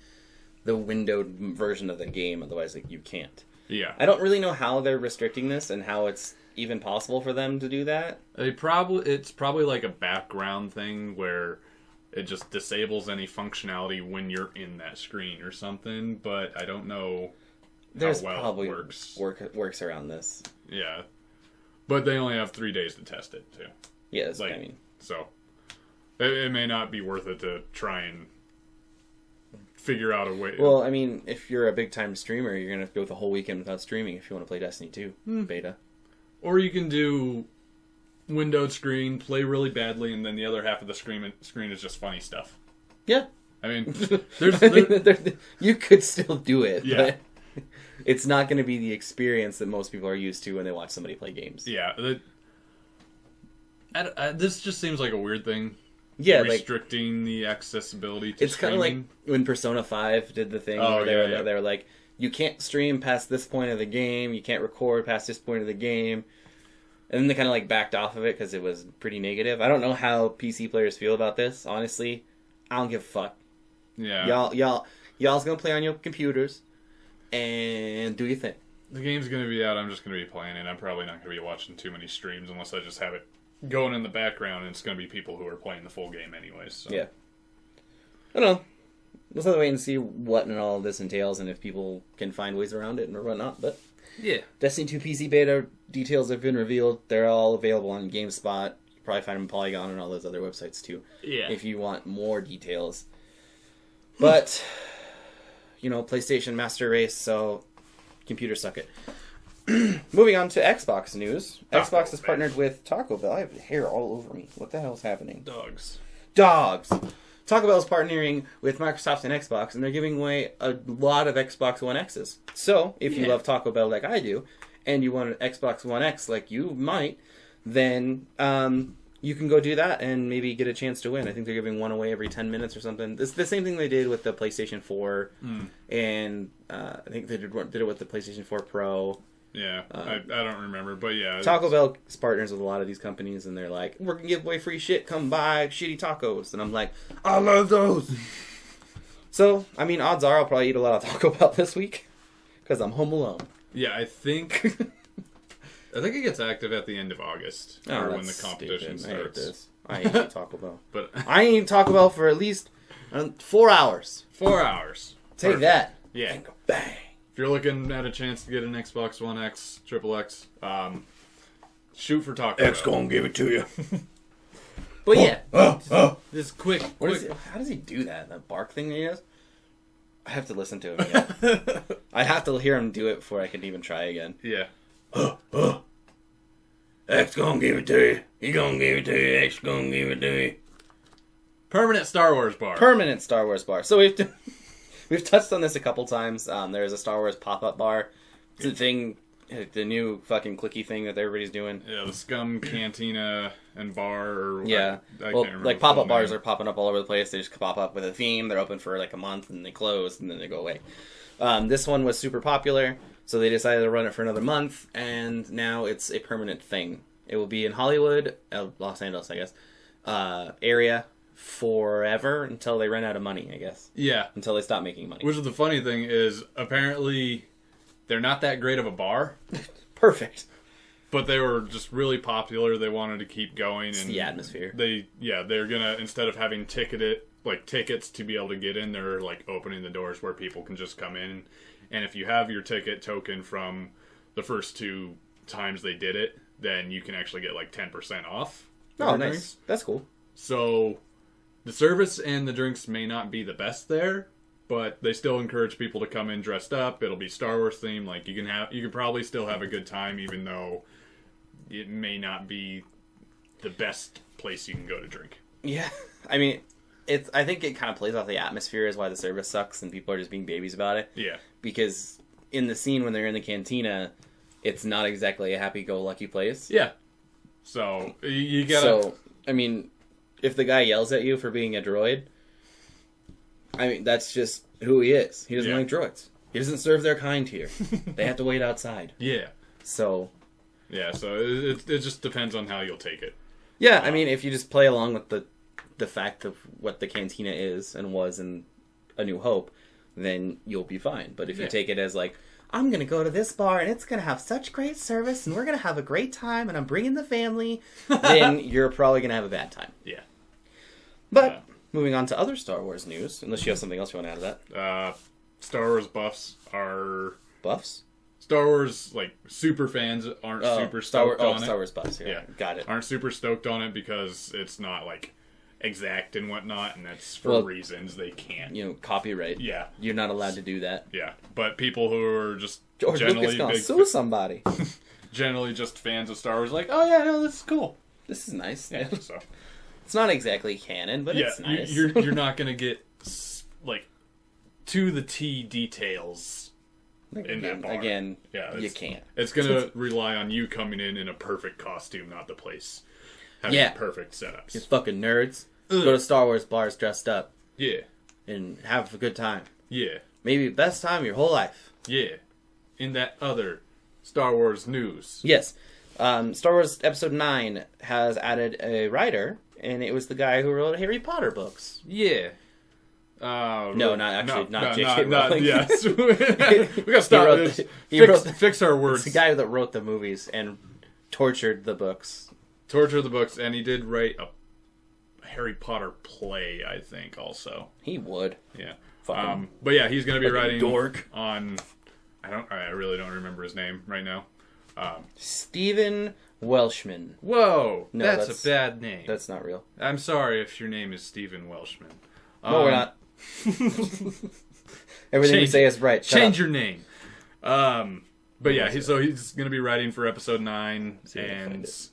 Speaker 1: the windowed version of the game, otherwise you can't.
Speaker 2: Yeah.
Speaker 1: I don't really know how they're restricting this and how it's even possible for them to do that.
Speaker 2: It's probably like a background thing where it just disables any functionality when you're in that screen or something, but I don't know.
Speaker 1: There's
Speaker 2: how well
Speaker 1: probably
Speaker 2: it
Speaker 1: works around this.
Speaker 2: Yeah. But they only have 3 days to test it, too.
Speaker 1: Yeah, that's what I mean.
Speaker 2: So, It may not be worth it to try and figure out a way.
Speaker 1: Well, I mean, if you're a big-time streamer, you're going to go the whole weekend without streaming if you want to play Destiny 2 beta.
Speaker 2: Or you can do windowed screen, play really badly, and then the other half of the screen is just funny stuff.
Speaker 1: Yeah.
Speaker 2: I mean,
Speaker 1: you could still do it,
Speaker 2: yeah.
Speaker 1: but it's not going to be the experience that most people are used to when they watch somebody play games.
Speaker 2: Yeah. This just seems like a weird thing.
Speaker 1: Yeah,
Speaker 2: restricting the accessibility to
Speaker 1: it's kind of like when Persona 5 did the thing where they were like, you can't stream past this point of the game, you can't record past this point of the game. And then they kind of like backed off of it because it was pretty negative. I don't know how PC players feel about this, honestly. I don't give a fuck.
Speaker 2: Yeah.
Speaker 1: Y'all's gonna play on your computers and do your thing.
Speaker 2: The game's gonna be out, I'm just gonna be playing it. I'm probably not gonna be watching too many streams unless I just have it going in the background, and it's going to be people who are playing the full game anyways. So.
Speaker 1: Yeah. I don't know. Let's have to wait and see what and all of this entails and if people can find ways around it or whatnot. But
Speaker 2: yeah.
Speaker 1: Destiny 2 PC beta details have been revealed. They're all available on GameSpot. You can probably find them on Polygon and all those other websites too.
Speaker 2: Yeah.
Speaker 1: If you want more details. But, PlayStation Master Race, so computers suck it. Moving on to Xbox news. Xbox has partnered with Taco Bell. I have hair all over me. What the hell is happening?
Speaker 2: Dogs.
Speaker 1: Taco Bell is partnering with Microsoft and Xbox, and they're giving away a lot of Xbox One X's. So, if you love Taco Bell like I do, and you want an Xbox One X like you might, then you can go do that and maybe get a chance to win. I think they're giving one away every 10 minutes or something. It's the same thing they did with the PlayStation 4, and I think they did it with the PlayStation 4 Pro.
Speaker 2: Yeah, I don't remember, but yeah.
Speaker 1: Taco Bell is partners with a lot of these companies, and they're like, we're going to give away free shit, come buy shitty tacos. And I'm like, I love those! So, I mean, odds are I'll probably eat a lot of Taco Bell this week, because I'm home alone.
Speaker 2: Yeah, I think it gets active at the end of August, or when the competition starts.
Speaker 1: I ain't eat Taco Bell.
Speaker 2: But
Speaker 1: I ain't eat Taco Bell for at least 4 hours.
Speaker 2: 4 hours.
Speaker 1: Take
Speaker 2: Perfect.
Speaker 1: that.
Speaker 2: Yeah.
Speaker 1: And go bang.
Speaker 2: If you're looking at a chance to get an Xbox One X, Triple X, shoot for Taco Bell.
Speaker 1: X gonna give it to you. But yeah,
Speaker 2: this quick.
Speaker 1: How does he do that? That bark thing that he has? I have to listen to him again. I have to hear him do it before I can even try again.
Speaker 2: Yeah.
Speaker 1: X gonna give it to you. He gonna give it to you. X gonna give it to you.
Speaker 2: Permanent Star Wars bar.
Speaker 1: Permanent Star Wars bar. So we've touched on this a couple times. There's a Star Wars pop-up bar. It's a thing, the new fucking clicky thing that everybody's doing.
Speaker 2: Yeah, the Scum Cantina and Bar. Or
Speaker 1: yeah.
Speaker 2: I can't remember
Speaker 1: like pop-up bars are popping up all over the place. They just pop up with a theme. They're open for like a month and they close and then they go away. This one was super popular, so they decided to run it for another month, and now it's a permanent thing. It will be in Hollywood, Los Angeles, I guess, area forever until they run out of money, I guess.
Speaker 2: Yeah.
Speaker 1: Until they stop making money.
Speaker 2: Which is the funny thing is, apparently, they're not that great of a bar.
Speaker 1: Perfect.
Speaker 2: But they were just really popular. They wanted to keep going.
Speaker 1: It's
Speaker 2: and
Speaker 1: the atmosphere.
Speaker 2: They're gonna, instead of having tickets to be able to get in, they're like opening the doors where people can just come in. And if you have your ticket token from the first 2 times they did it, then you can actually get like 10% off.
Speaker 1: Oh, nice.
Speaker 2: Drinks.
Speaker 1: That's cool.
Speaker 2: So the service and the drinks may not be the best there, but they still encourage people to come in dressed up. It'll be Star Wars themed. Like you can probably still have a good time, even though it may not be the best place you can go to drink.
Speaker 1: Yeah, I mean, I think it kind of plays off the atmosphere is why the service sucks and people are just being babies about it.
Speaker 2: Yeah,
Speaker 1: because in the scene when they're in the cantina, it's not exactly a happy-go-lucky place.
Speaker 2: Yeah, so you gotta.
Speaker 1: So I mean, if the guy yells at you for being a droid, I mean that's just who he is. He doesn't like droids. He doesn't serve their kind here. They have to wait outside.
Speaker 2: Yeah.
Speaker 1: So.
Speaker 2: Yeah, so it just depends on how you'll take it.
Speaker 1: Yeah, I mean, if you just play along with the fact of what the cantina is and was in A New Hope, then you'll be fine. But if you take it as like, I'm going to go to this bar and it's going to have such great service and we're going to have a great time and I'm bringing the family, then you're probably going to have a bad time.
Speaker 2: Yeah.
Speaker 1: But moving on to other Star Wars news, unless you have something else you want to add to
Speaker 2: that. Star Wars buffs are...
Speaker 1: Buffs?
Speaker 2: Star Wars, like, super fans aren't super stoked on it.
Speaker 1: Star Wars buffs, yeah. Got it.
Speaker 2: Aren't super stoked on it because it's not, like, exact and whatnot, and that's for reasons they can't.
Speaker 1: You know, copyright.
Speaker 2: Yeah.
Speaker 1: You're not allowed to do that.
Speaker 2: Yeah. But people who are just
Speaker 1: George Lucas gonna sue somebody.
Speaker 2: Generally just fans of Star Wars, like, oh yeah, no, this is cool.
Speaker 1: This is nice.
Speaker 2: Yeah, so.
Speaker 1: It's not exactly canon, but it's nice.
Speaker 2: You're not going to get, like, to the T details in that bar.
Speaker 1: Again, you can't.
Speaker 2: It's going to rely on you coming in a perfect costume, not the place having perfect setups.
Speaker 1: You fucking nerds. Go to Star Wars bars dressed up.
Speaker 2: Yeah.
Speaker 1: And have a good time.
Speaker 2: Yeah.
Speaker 1: Maybe best time of your whole life.
Speaker 2: Yeah. In that other Star Wars news.
Speaker 1: Yes. Star Wars Episode 9 has added a writer, and it was the guy who wrote Harry Potter books.
Speaker 2: Yeah.
Speaker 1: Not J.K. Rowling.
Speaker 2: Yes. We gotta stop this. Fix our words.
Speaker 1: It's the guy that wrote the movies and tortured the books.
Speaker 2: And he did write a Harry Potter play, I think, also.
Speaker 1: He would.
Speaker 2: Yeah. But yeah, he's gonna be writing
Speaker 1: dork.
Speaker 2: On... I really don't remember his name right now.
Speaker 1: Stephen Welshman.
Speaker 2: Whoa, no, that's a bad name.
Speaker 1: That's not real.
Speaker 2: I'm sorry if your name is Stephen Welshman.
Speaker 1: No, we're not. Everything you say is right.
Speaker 2: Change your name. But yeah, he's going to be writing for episode 9, and that's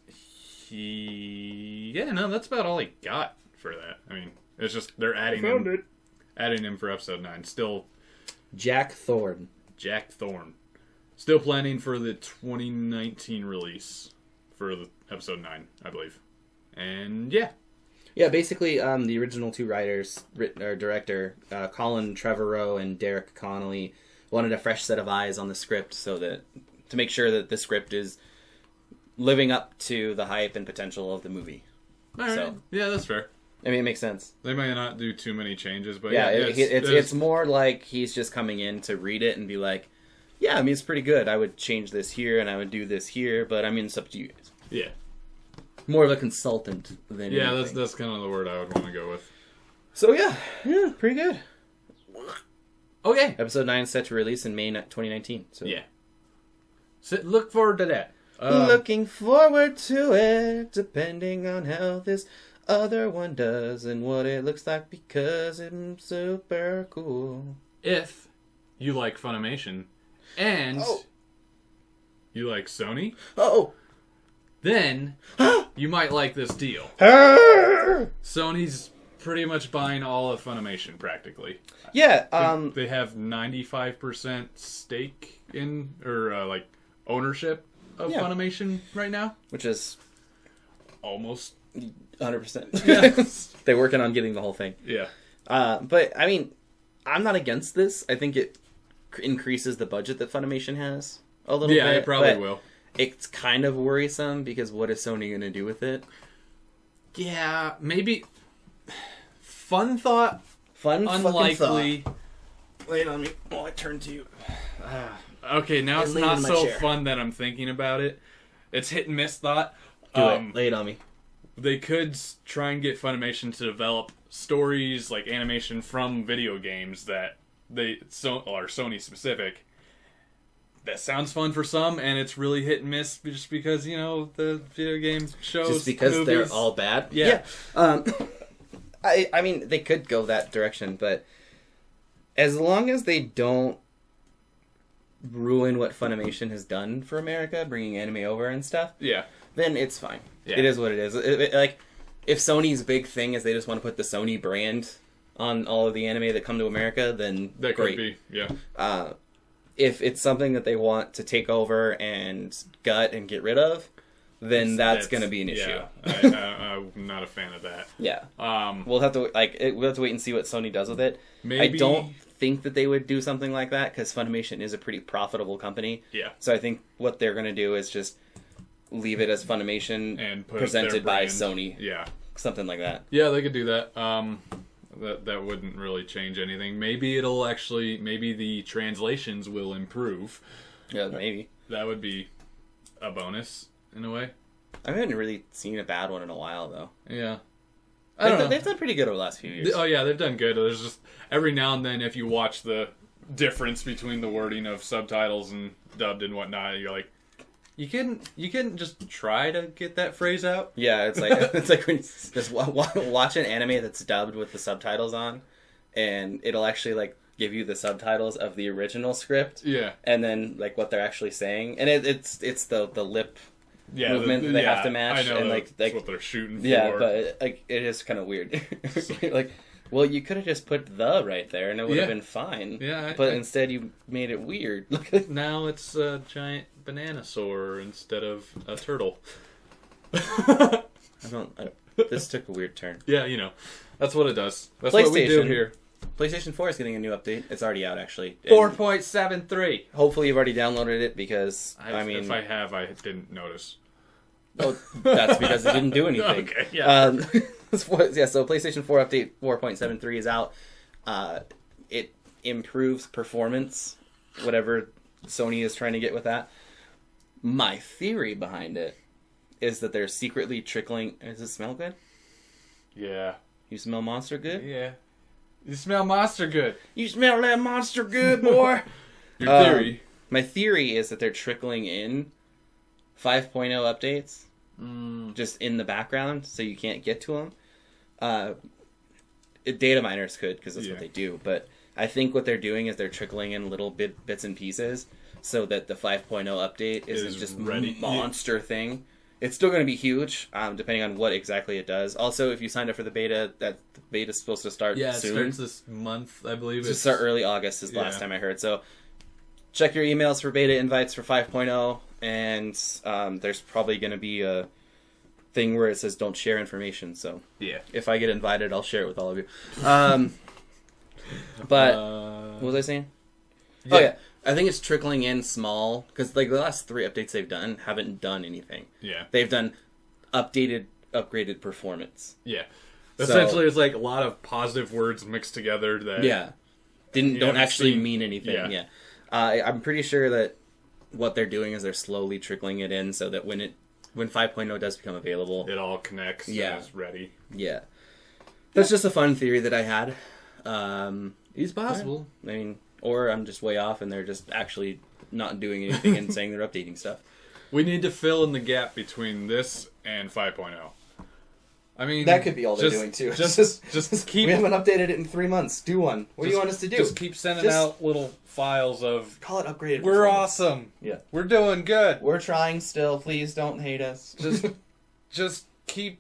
Speaker 2: about all he got for that. I mean, it's just they're adding him for episode 9. Still,
Speaker 1: Jack Thorne.
Speaker 2: Still planning for the 2019 release for the episode 9, I believe. And yeah.
Speaker 1: Yeah, basically, the original two writers, director, Colin Trevorrow and Derek Connolly, wanted a fresh set of eyes on the script to make sure that the script is living up to the hype and potential of the movie.
Speaker 2: All right. Yeah, that's fair.
Speaker 1: I mean, it makes sense.
Speaker 2: They might not do too many changes, but
Speaker 1: it's more like he's just coming in to read it and be like, yeah, I mean, it's pretty good. I would change this here and I would do this here, but I mean, it's up to you guys.
Speaker 2: Yeah.
Speaker 1: More of a consultant than anything.
Speaker 2: That's kind of the word I would want to go with.
Speaker 1: So yeah, pretty good.
Speaker 2: Okay.
Speaker 1: Episode 9 is set to release in May 2019. So.
Speaker 2: Yeah. So look forward to that.
Speaker 1: Looking forward to it, depending on how this other one does and what it looks like, because it's super cool.
Speaker 2: If you like Funimation and you like Sony, then you might like this deal. Sony's pretty much buying all of Funimation, practically.
Speaker 1: Yeah.
Speaker 2: They have 95% stake in, or ownership of Funimation right now.
Speaker 1: Which is
Speaker 2: almost
Speaker 1: 100%.
Speaker 2: Yeah.
Speaker 1: They're working on getting the whole thing.
Speaker 2: Yeah.
Speaker 1: But, I mean, I'm not against this. I think it increases the budget that Funimation has a little bit.
Speaker 2: Yeah, it probably will.
Speaker 1: It's kind of worrisome because what is Sony going to do with it?
Speaker 2: Yeah, maybe. Fun thought. Unlikely.
Speaker 1: Thought. Wait on me while I turn to you.
Speaker 2: Okay, now it's not so fun that I'm thinking about it. It's hit and miss thought.
Speaker 1: Do it. Lay it on me.
Speaker 2: They could try and get Funimation to develop stories, like animation from video games that are Sony specific. That sounds fun for some, and it's really hit and miss just because, the video game shows,
Speaker 1: just because
Speaker 2: movies,
Speaker 1: they're all bad?
Speaker 2: Yeah.
Speaker 1: I mean, they could go that direction, but as long as they don't ruin what Funimation has done for America, bringing anime over and stuff, then it's fine. Yeah. It is what it is. Like, if Sony's big thing is they just want to put the Sony brand on all of the anime that come to America, then
Speaker 2: that
Speaker 1: great.
Speaker 2: Could be, yeah.
Speaker 1: If it's something that they want to take over and gut and get rid of, then that's going to be an issue.
Speaker 2: I'm not a fan of that.
Speaker 1: Yeah. We'll have to wait and see what Sony does with it.
Speaker 2: Maybe...
Speaker 1: I don't think that they would do something like that because Funimation is a pretty profitable company.
Speaker 2: Yeah.
Speaker 1: So I think what they're going to do is just leave it as Funimation
Speaker 2: and
Speaker 1: presented by Sony.
Speaker 2: Yeah.
Speaker 1: Something like that.
Speaker 2: Yeah, they could do that. That wouldn't really change anything. Maybe the translations will improve.
Speaker 1: Yeah, maybe.
Speaker 2: That would be a bonus, in a way.
Speaker 1: I haven't really seen a bad one in a while, though.
Speaker 2: Yeah.
Speaker 1: They've done pretty good over the last few years.
Speaker 2: Oh, yeah, they've done good. There's just, every now and then, if you watch the difference between the wording of subtitles and dubbed and whatnot, you're like, You couldn't just try to get that phrase out.
Speaker 1: Yeah, it's like when you just watch an anime that's dubbed with the subtitles on, and it'll actually like give you the subtitles of the original script.
Speaker 2: Yeah.
Speaker 1: And then like what they're actually saying, and it's the lip movement that they have to match.
Speaker 2: I know
Speaker 1: and
Speaker 2: that's what they're shooting for.
Speaker 1: Yeah, but like it is kind of weird. Like, well, you could have just put the right there, and it would have been fine.
Speaker 2: Yeah,
Speaker 1: but instead you made it weird.
Speaker 2: Now it's a giant bananasaur instead of a turtle.
Speaker 1: This took a weird turn.
Speaker 2: Yeah, that's what it does. That's what we do here.
Speaker 1: PlayStation 4 is getting a new update. It's already out, actually.
Speaker 2: 4.73.
Speaker 1: Hopefully you've already downloaded it, because,
Speaker 2: if I have, I didn't notice.
Speaker 1: Oh, that's because it didn't do anything.
Speaker 2: Okay, yeah.
Speaker 1: So PlayStation 4 update 4.73 is out. It improves performance, whatever Sony is trying to get with that. My theory behind it is that they're secretly trickling... Does it smell good?
Speaker 2: Yeah.
Speaker 1: You smell monster good?
Speaker 2: Yeah. You smell monster good.
Speaker 1: You smell that monster good, boy?
Speaker 2: Your theory.
Speaker 1: My theory is that they're trickling in 5.0 updates just in the background, so you can't get to them. Data miners could, because that's what they do. But I think what they're doing is they're trickling in little bits and pieces, so that the 5.0 update isn't just ready monster thing. It's still going to be huge, depending on what exactly it does. Also, if you signed up for the beta, the beta's supposed to start soon.
Speaker 2: Yeah, it starts this month, I believe.
Speaker 1: It's start early August is the last time I heard. So check your emails for beta invites for 5.0, and there's probably going to be a thing where it says don't share information. So if I get invited, I'll share it with all of you. But what was I saying? Yeah. Oh, yeah. I think it's trickling in small, because like the last 3 updates they've done haven't done anything.
Speaker 2: Yeah.
Speaker 1: They've done upgraded performance.
Speaker 2: Yeah. Essentially, it's like a lot of positive words mixed together that
Speaker 1: don't actually mean anything. Yeah. I'm pretty sure that what they're doing is they're slowly trickling it in, so that when 5.0 does become available,
Speaker 2: it all connects and is ready.
Speaker 1: Yeah. That's just a fun theory that I had.
Speaker 2: It's possible.
Speaker 1: I mean, or I'm just way off and they're just actually not doing anything and saying they're updating stuff.
Speaker 2: We need to fill in the gap between this and 5.0. I mean,
Speaker 1: that could be all they're doing too.
Speaker 2: Just keep.
Speaker 1: We haven't updated it in 3 months. Do one. What do you want us to do?
Speaker 2: Just keep sending out little files of.
Speaker 1: Call it upgraded.
Speaker 2: We're awesome.
Speaker 1: Yeah,
Speaker 2: we're doing good.
Speaker 1: We're trying still. Please don't hate us.
Speaker 2: Just keep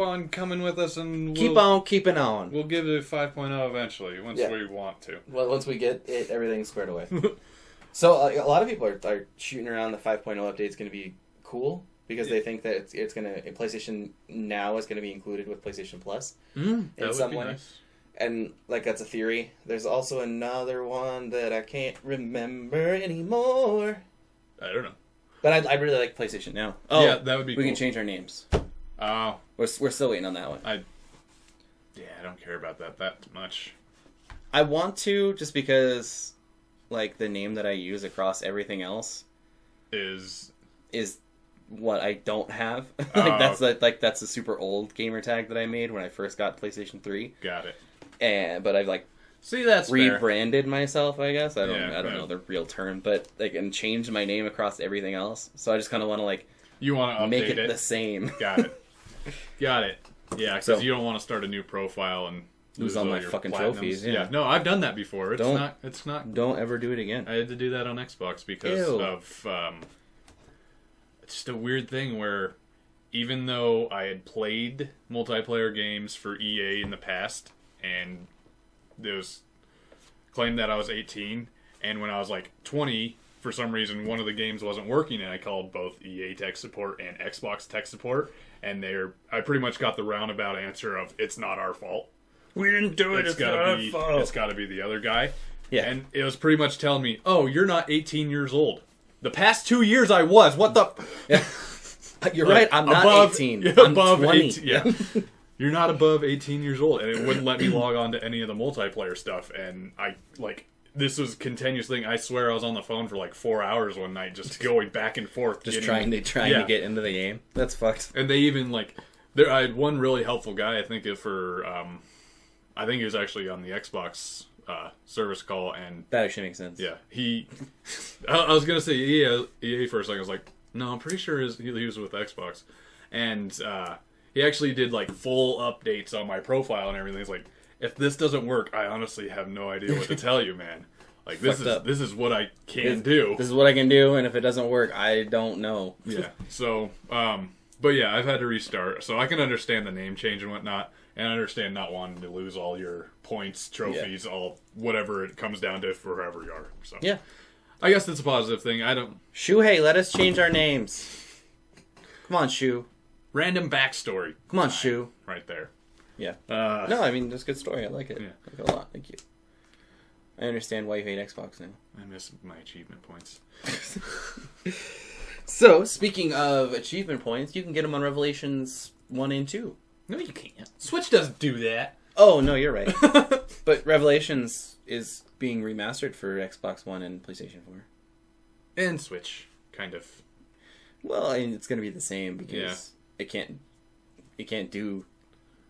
Speaker 2: on coming with us, and
Speaker 1: keep on keeping on.
Speaker 2: We'll give it 5.0 eventually once we want to.
Speaker 1: Well, once we get it, everything squared away. So a lot of people are shooting around the 5.0 update is going to be cool, because they think that it's going to... PlayStation Now is going to be included with PlayStation Plus in some way. Nice. And, like, that's a theory. There's also another one that I can't remember anymore.
Speaker 2: I don't know.
Speaker 1: But I really like PlayStation Now. Oh,
Speaker 2: yeah, that would be cool.
Speaker 1: We can change our names.
Speaker 2: Oh.
Speaker 1: We're still waiting on that one.
Speaker 2: I don't care about that much.
Speaker 1: I want to, just because, like, the name that I use across everything else is what I don't have. That's a super old gamer tag that I made when I first got PlayStation 3.
Speaker 2: Got it.
Speaker 1: But I've
Speaker 2: that's
Speaker 1: rebranded myself, I guess. I don't know the real term, but and changed my name across everything else. So I just kind of want to
Speaker 2: you want to
Speaker 1: make it the same.
Speaker 2: Got it. Yeah, because you don't want to start a new profile and
Speaker 1: lose all my fucking trophies. Yeah.
Speaker 2: No, I've done that before. It's not.
Speaker 1: Don't ever do it again.
Speaker 2: I had to do that on Xbox because of it's just a weird thing where even though I had played multiplayer games for EA in the past, and there was claimed that I was 18, and when I was 20, for some reason one of the games wasn't working, and I called both EA tech support and Xbox tech support, and I pretty much got the roundabout answer of, it's not our fault.
Speaker 1: We didn't do it. It's not our fault.
Speaker 2: It's got to be the other guy.
Speaker 1: Yeah.
Speaker 2: And it was pretty much telling me, oh, you're not 18 years old. The past 2 years I was. What the...
Speaker 1: Yeah. You're right. I'm not 18. I'm
Speaker 2: above
Speaker 1: 20.
Speaker 2: 18. Yeah. You're not above 18 years old. And it wouldn't let me log on to any of the multiplayer stuff. And this was a continuous thing. I swear I was on the phone for 4 hours one night just going back and forth.
Speaker 1: Just trying to get into the game. That's fucked.
Speaker 2: And they even, I had one really helpful guy, I think, I think he was actually on the Xbox service call, and
Speaker 1: that actually makes sense.
Speaker 2: Yeah, I was gonna say EA for a second. I was like, No, I'm pretty sure he was with Xbox. And he actually did like full updates on my profile and everything. He's like, if this doesn't work, I honestly have no idea what to tell you, man. Like this is what I can do.
Speaker 1: This is what I can do, and if it doesn't work, I don't know.
Speaker 2: Yeah. So, but yeah, I've had to restart, so I can understand the name change and whatnot, and I understand not wanting to lose all your points, trophies, all whatever it comes down to for whoever you are. So
Speaker 1: yeah,
Speaker 2: I guess that's a positive thing. I don't.
Speaker 1: Shuhei, let us change our names. Come on, Shu.
Speaker 2: Random backstory.
Speaker 1: Come on, Shu.
Speaker 2: Right there.
Speaker 1: Yeah. No, I mean, that's a good story. I like it.
Speaker 2: Yeah.
Speaker 1: I like it a lot. Thank you. I understand why you hate Xbox now.
Speaker 2: I miss my achievement points.
Speaker 1: So, speaking of achievement points, you can get them on Revelations 1 and 2.
Speaker 2: No, you can't. Switch doesn't do that.
Speaker 1: Oh, no, you're right. But Revelations is being remastered for Xbox One and PlayStation 4.
Speaker 2: And Switch, kind of.
Speaker 1: Well, I mean, it's going to be the same because it can't do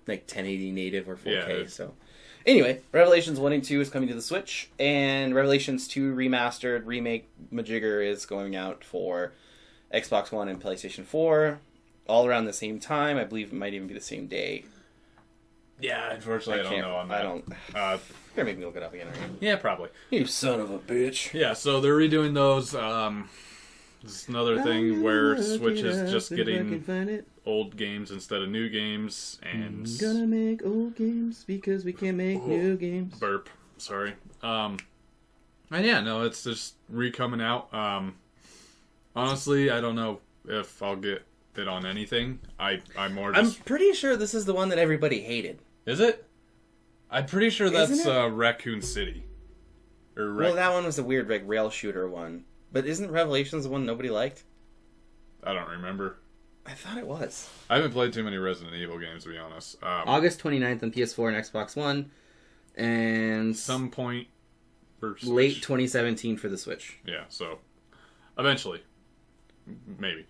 Speaker 1: like 1080 native or 4K, so... Anyway, Revelations 1 and 2 is coming to the Switch, and Revelations 2 Remastered Remake Majigger is going out for Xbox One and PlayStation 4, all around the same time. I believe it might even be the same day.
Speaker 2: Yeah, unfortunately, I don't know on that.
Speaker 1: I don't... You're gonna make me look it up again, right?
Speaker 2: Yeah, probably.
Speaker 1: You son of a bitch.
Speaker 2: Yeah, so they're redoing those. This is another thing where Switch is just getting old games instead of new games, and
Speaker 1: gonna make old games because we can't make new games.
Speaker 2: Burp. Sorry. And yeah, no, it's just coming out. Honestly, I don't know if I'll get it on anything. I'm
Speaker 1: pretty sure this is the one that everybody hated.
Speaker 2: Is it? I'm pretty sure that's Raccoon City.
Speaker 1: Well, that one was the weird like rail shooter one. But isn't Revelations the one nobody liked?
Speaker 2: I don't remember.
Speaker 1: I thought it was.
Speaker 2: I haven't played too many Resident Evil games, to be honest.
Speaker 1: August 29th on PS4 and Xbox One. And...
Speaker 2: some point for Switch.
Speaker 1: Late 2017 for the Switch.
Speaker 2: Yeah, so... eventually. Maybe.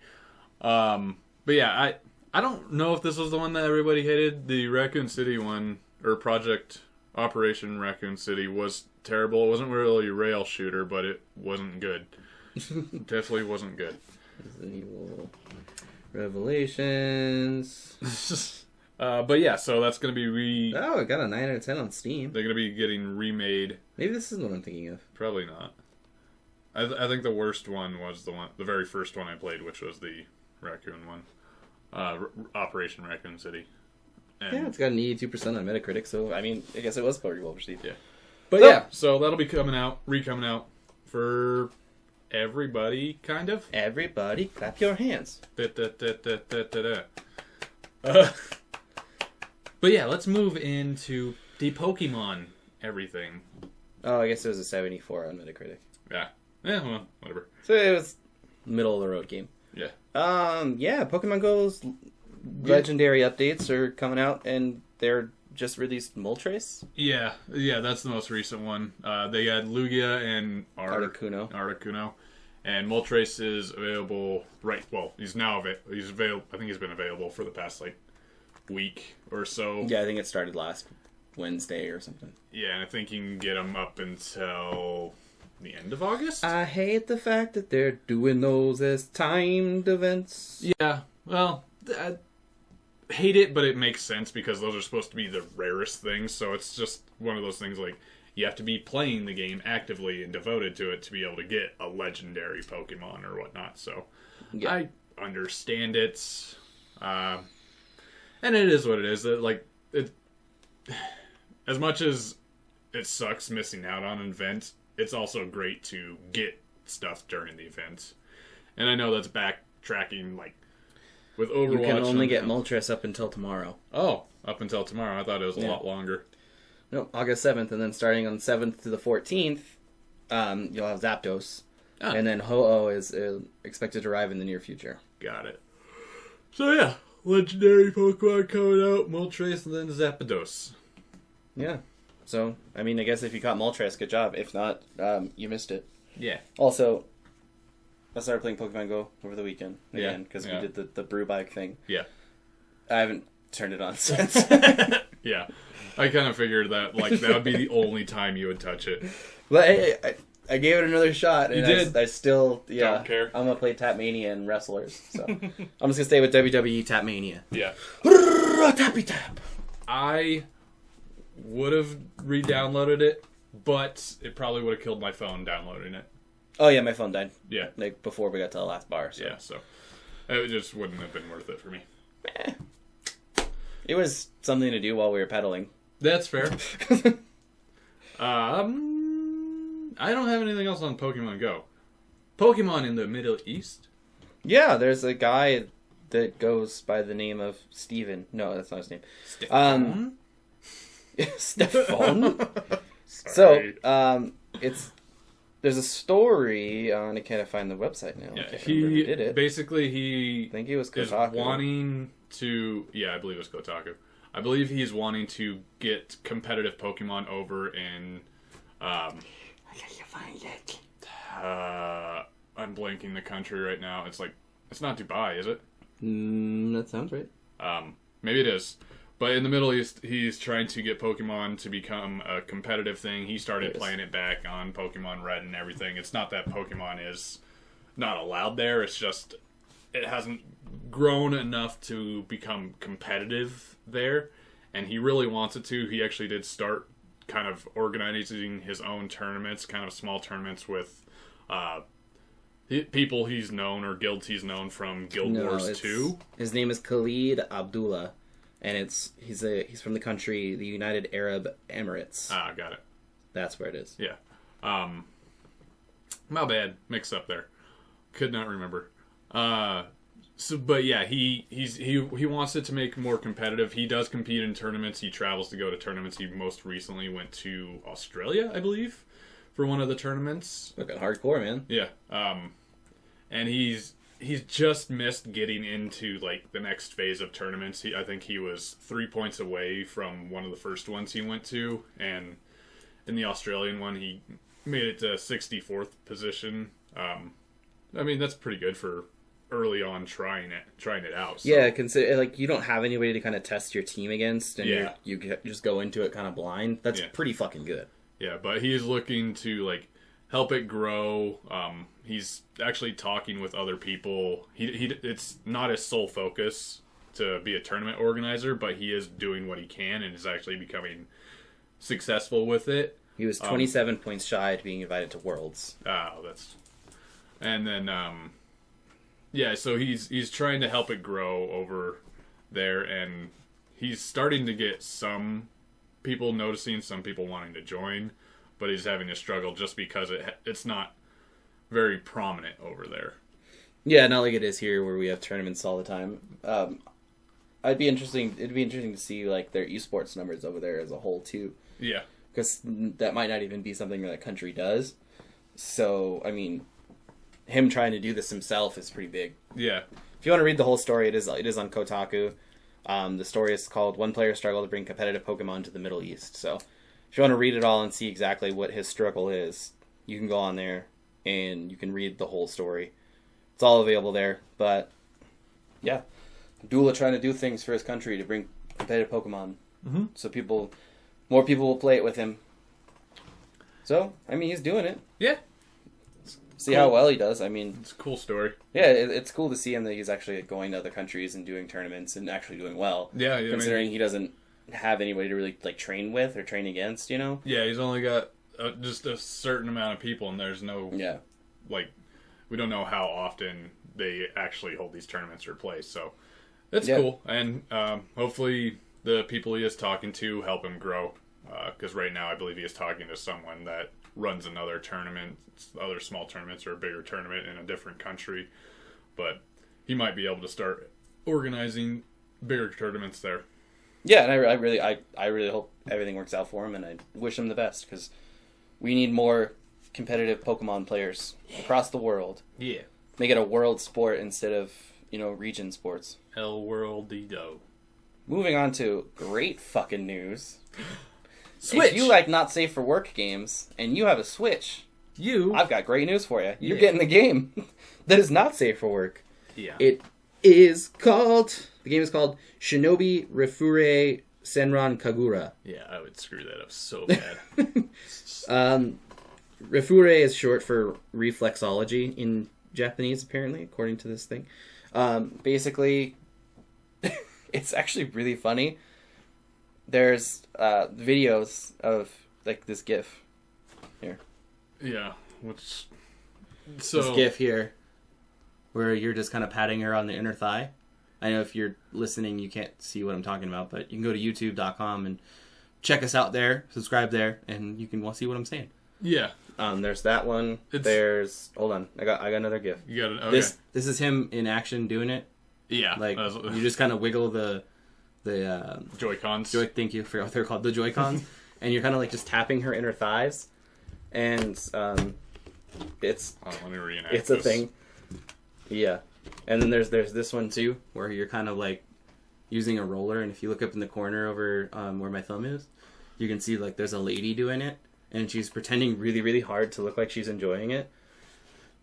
Speaker 2: But yeah, I don't know if this was the one that everybody hated. The Raccoon City one, or Project Operation Raccoon City, was terrible. It wasn't really a rail shooter, but it wasn't good. Definitely wasn't good.
Speaker 1: Resident Evil Revelations.
Speaker 2: But yeah, so that's going to be
Speaker 1: Oh, it got a 9 out of 10 on Steam.
Speaker 2: They're going to be getting remade.
Speaker 1: Maybe this is what I'm thinking of.
Speaker 2: Probably not. I think the worst one was the very first one I played, which was the Raccoon one. Operation Raccoon City. And
Speaker 1: yeah, it's got an 82% on Metacritic, so I mean, I guess it was pretty well received.
Speaker 2: Yeah. But yeah, so that'll be coming out for everybody, kind of.
Speaker 1: Everybody, clap your hands.
Speaker 2: But yeah, let's move into the Pokemon everything.
Speaker 1: Oh, I guess it was a 74 on Metacritic.
Speaker 2: Yeah. Yeah, well, whatever.
Speaker 1: So it was middle of the road game.
Speaker 2: Yeah.
Speaker 1: Yeah, Pokemon Go's Legendary updates are coming out, and they're just released Moltres.
Speaker 2: Yeah, that's the most recent one. They had Lugia and Articuno. And Moltres is available he's now available. I think he's been available for the past week or so.
Speaker 1: Yeah, I think it started last Wednesday or something.
Speaker 2: Yeah, and I think you can get them up until the end of August.
Speaker 1: I hate the fact that they're doing those as timed events.
Speaker 2: Yeah, well, I hate it, but it makes sense because those are supposed to be the rarest things. So it's just one of those things you have to be playing the game actively and devoted to it to be able to get a legendary Pokemon or whatnot. So yeah. I understand it. And it is what it is. As much as it sucks missing out on an event, it's also great to get stuff during the event. And I know that's backtracking, with Overwatch.
Speaker 1: You can only get Moltres up until tomorrow.
Speaker 2: Oh, up until tomorrow. I thought it was a lot longer.
Speaker 1: Nope, August 7th, and then starting on the 7th to the 14th, you'll have Zapdos. Ah. And then Ho-Oh is expected to arrive in the near future.
Speaker 2: Got it. So yeah, legendary Pokemon coming out, Moltres, and then Zapdos.
Speaker 1: Yeah. So, I mean, I guess if you caught Moltres, good job. If not, you missed it.
Speaker 2: Yeah.
Speaker 1: Also, I started playing Pokemon Go over the weekend again, because we did the brew bike thing.
Speaker 2: Yeah.
Speaker 1: I haven't turned it on since.
Speaker 2: Yeah. I kind of figured that, that would be the only time you would touch it.
Speaker 1: But I gave it another shot. And
Speaker 2: You did.
Speaker 1: I still, yeah.
Speaker 2: Don't care.
Speaker 1: I'm going to play Tapmania and Wrestlers. So I'm just going to stay with WWE Tapmania.
Speaker 2: Yeah.
Speaker 1: Tappy tap.
Speaker 2: I would have re-downloaded it, but it probably would have killed my phone downloading it.
Speaker 1: Oh, yeah, my phone died.
Speaker 2: Yeah.
Speaker 1: Like, before we got to the last bar. So.
Speaker 2: Yeah, so it just wouldn't have been worth it for me.
Speaker 1: It was something to do while we were pedaling.
Speaker 2: That's fair. I don't have anything else on Pokemon Go. Pokemon in the Middle East?
Speaker 1: Yeah, there's a guy that goes by the name of Steven. No, that's not his name.
Speaker 2: Stefan?
Speaker 1: Stefan? So, there's a story on, I can't find the website now.
Speaker 2: Yeah,
Speaker 1: I can't remember who did it.
Speaker 2: Basically,
Speaker 1: I think he was
Speaker 2: is
Speaker 1: Kotaku.
Speaker 2: wanting to... Yeah, I believe it was Kotaku. I believe he's wanting to get competitive Pokemon over in...
Speaker 1: I can't find it.
Speaker 2: I'm blanking the country right now. It's not Dubai, is it?
Speaker 1: That sounds right.
Speaker 2: Maybe it is. But in the Middle East, he's trying to get Pokemon to become a competitive thing. He started playing it back on Pokemon Red and everything. It's not that Pokemon is not allowed there. It's just it hasn't grown enough to become competitive there. And he really wants it to. He actually did start kind of organizing his own tournaments, kind of small tournaments with people he's known or guilds he's known from Guild Wars 2.
Speaker 1: His name is Khalid Abdullah, and he's from the country, the United Arab Emirates.
Speaker 2: Ah, got it.
Speaker 1: That's where it is.
Speaker 2: Yeah. My bad. Mixed up there. Could not remember. But yeah, he wants it to make more competitive. He does compete in tournaments. He travels to go to tournaments. He most recently went to Australia, I believe, for one of the tournaments.
Speaker 1: Looking hardcore, man.
Speaker 2: Yeah. And he's just missed getting into like the next phase of tournaments. I think he was 3 points away from one of the first ones he went to, and in the Australian one, he made it to 64th position. I mean, that's pretty good for early on trying it out. So.
Speaker 1: Yeah, consider like you don't have anybody to kind of test your team against, and
Speaker 2: Yeah.
Speaker 1: you just go into it kind of blind. That's pretty fucking good.
Speaker 2: Yeah, but he's looking to like help it grow. He's actually talking with other people. It's not his sole focus to be a tournament organizer, but he is doing what he can and is actually becoming successful with it.
Speaker 1: He was 27 points shy to being invited to Worlds.
Speaker 2: Oh, and then yeah, so he's trying to help it grow over there, and he's starting to get some people noticing, some people wanting to join, but he's having to struggle just because it's not very prominent over there.
Speaker 1: Yeah, not like it is here where we have tournaments all the time. It'd be interesting to see like their esports numbers over there as a whole too.
Speaker 2: Yeah.
Speaker 1: Because that might not even be something that country does. So, I mean, him trying to do this himself is pretty big.
Speaker 2: Yeah.
Speaker 1: If you want to read the whole story, it is on Kotaku. The story is called "One Player Struggle to Bring Competitive Pokemon to the Middle East." So, if you want to read it all and see exactly what his struggle is, you can go on there and you can read the whole story. It's all available there. But, yeah. Abdullah trying to do things for his country to bring competitive Pokemon.
Speaker 2: Mm-hmm.
Speaker 1: So more people will play it with him. So, I mean, he's doing it.
Speaker 2: Yeah.
Speaker 1: See how well he does. I mean,
Speaker 2: it's a cool story.
Speaker 1: Yeah, it's cool to see him that he's actually going to other countries and doing tournaments and actually doing well.
Speaker 2: Yeah,
Speaker 1: considering he doesn't have anybody to really like train with or train against, you know.
Speaker 2: Yeah, he's only got just a certain amount of people, and there's no like we don't know how often they actually hold these tournaments or play. So it's cool, and hopefully the people he is talking to help him grow. Because right now, I believe he is talking to someone that runs another tournament, other small tournaments or a bigger tournament in a different country. But he might be able to start organizing bigger tournaments there.
Speaker 1: Yeah, and I really hope everything works out for him, and I wish him the best because we need more competitive Pokemon players across the world.
Speaker 2: Yeah,
Speaker 1: make it a world sport instead of region sports.
Speaker 2: El Worldido.
Speaker 1: Moving on to great fucking news.
Speaker 2: Switch.
Speaker 1: If you like not safe for work games and you have a Switch, I've got great news for you. You're getting the game that is not safe for work.
Speaker 2: Yeah.
Speaker 1: The game is called Shinobi Refure Senran Kagura.
Speaker 2: Yeah, I would screw that up so bad.
Speaker 1: Refure is short for reflexology in Japanese, apparently, according to this thing. Basically, it's actually really funny. There's videos of like this GIF here.
Speaker 2: Yeah,
Speaker 1: this GIF here, where you're just kind of patting her on the inner thigh. I know if you're listening, you can't see what I'm talking about, but you can go to youtube.com and check us out there, subscribe there, and you can see what I'm saying.
Speaker 2: Yeah.
Speaker 1: There's that one. There's hold on, I got another GIF.
Speaker 2: You got it. Okay.
Speaker 1: This is him in action doing it.
Speaker 2: Yeah.
Speaker 1: Like you just kind of wiggle the
Speaker 2: Joy-Cons.
Speaker 1: Thank you, forgot what they're called, the Joy-Cons, and you're kind of like just tapping her inner thighs, and it's
Speaker 2: let me reenact
Speaker 1: it's a thing. Yeah. And then there's this one too, where you're kind of like using a roller, and if you look up in the corner over where my thumb is, you can see like there's a lady doing it, and she's pretending really, really hard to look like she's enjoying it.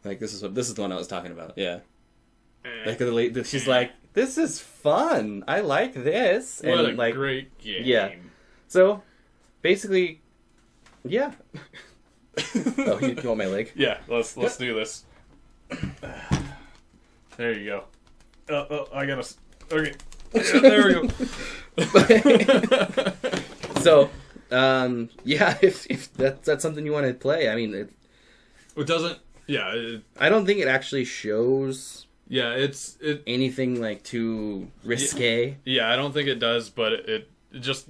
Speaker 1: Like this is the one I was talking about. Yeah. Like the lady, she's like, "This is fun. I like this."
Speaker 2: What
Speaker 1: and,
Speaker 2: a great game.
Speaker 1: Yeah. So basically, yeah. Oh, you want my leg?
Speaker 2: Yeah. Let's do this. There you go. I gotta. Okay. Yeah, there we go.
Speaker 1: So, yeah, if that's something you want to play, I mean,
Speaker 2: it doesn't. Yeah.
Speaker 1: I don't think it actually shows.
Speaker 2: Yeah, it's
Speaker 1: anything like too risque.
Speaker 2: Yeah, I don't think it does, but it just.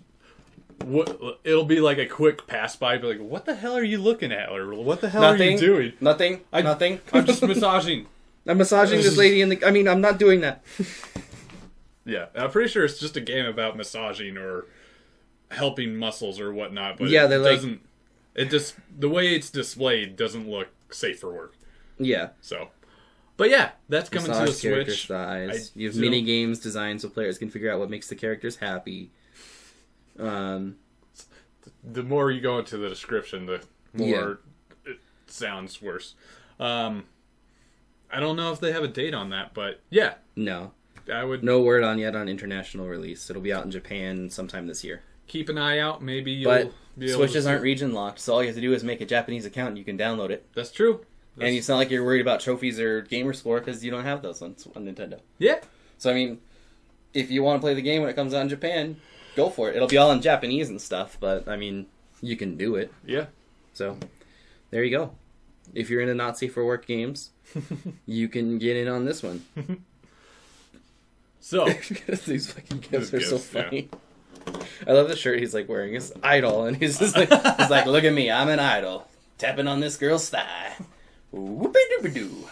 Speaker 2: It'll be like a quick pass by, be like, "What the hell are you looking at?" Or "What the hell are you doing?"
Speaker 1: Nothing. Nothing.
Speaker 2: I'm just massaging.
Speaker 1: I'm massaging this lady in the... I mean, I'm not doing that.
Speaker 2: Yeah, I'm pretty sure it's just a game about massaging or helping muscles or whatnot. But
Speaker 1: yeah,
Speaker 2: it doesn't... It just... The way it's displayed doesn't look safe for work.
Speaker 1: Yeah.
Speaker 2: So... But yeah, that's coming to the
Speaker 1: Switch.
Speaker 2: Size.
Speaker 1: You have mini games designed so players can figure out what makes the characters happy.
Speaker 2: The more you go into the description, the more it sounds worse. I don't know if they have a date on that, but yeah.
Speaker 1: No.
Speaker 2: I would.
Speaker 1: No word on international release. It'll be out in Japan sometime this year.
Speaker 2: Keep an eye out. Maybe you'll be able
Speaker 1: Switches aren't region locked, so all you have to do is make a Japanese account and you can download it.
Speaker 2: That's true.
Speaker 1: And it's not like you're worried about trophies or gamer score because you don't have those on Nintendo.
Speaker 2: Yeah.
Speaker 1: So, I mean, if you want to play the game when it comes out in Japan, go for it. It'll be all in Japanese and stuff, but, I mean, you can do it.
Speaker 2: Yeah.
Speaker 1: So, there you go. If you're into not safe for work games, you can get in on this one.
Speaker 2: So
Speaker 1: these fucking gifts are so funny. Yeah. I love the shirt he's like wearing. His idol, and he's just like, look at me, I'm an idol, tapping on this girl's thigh. Whoopie-doopie-doo.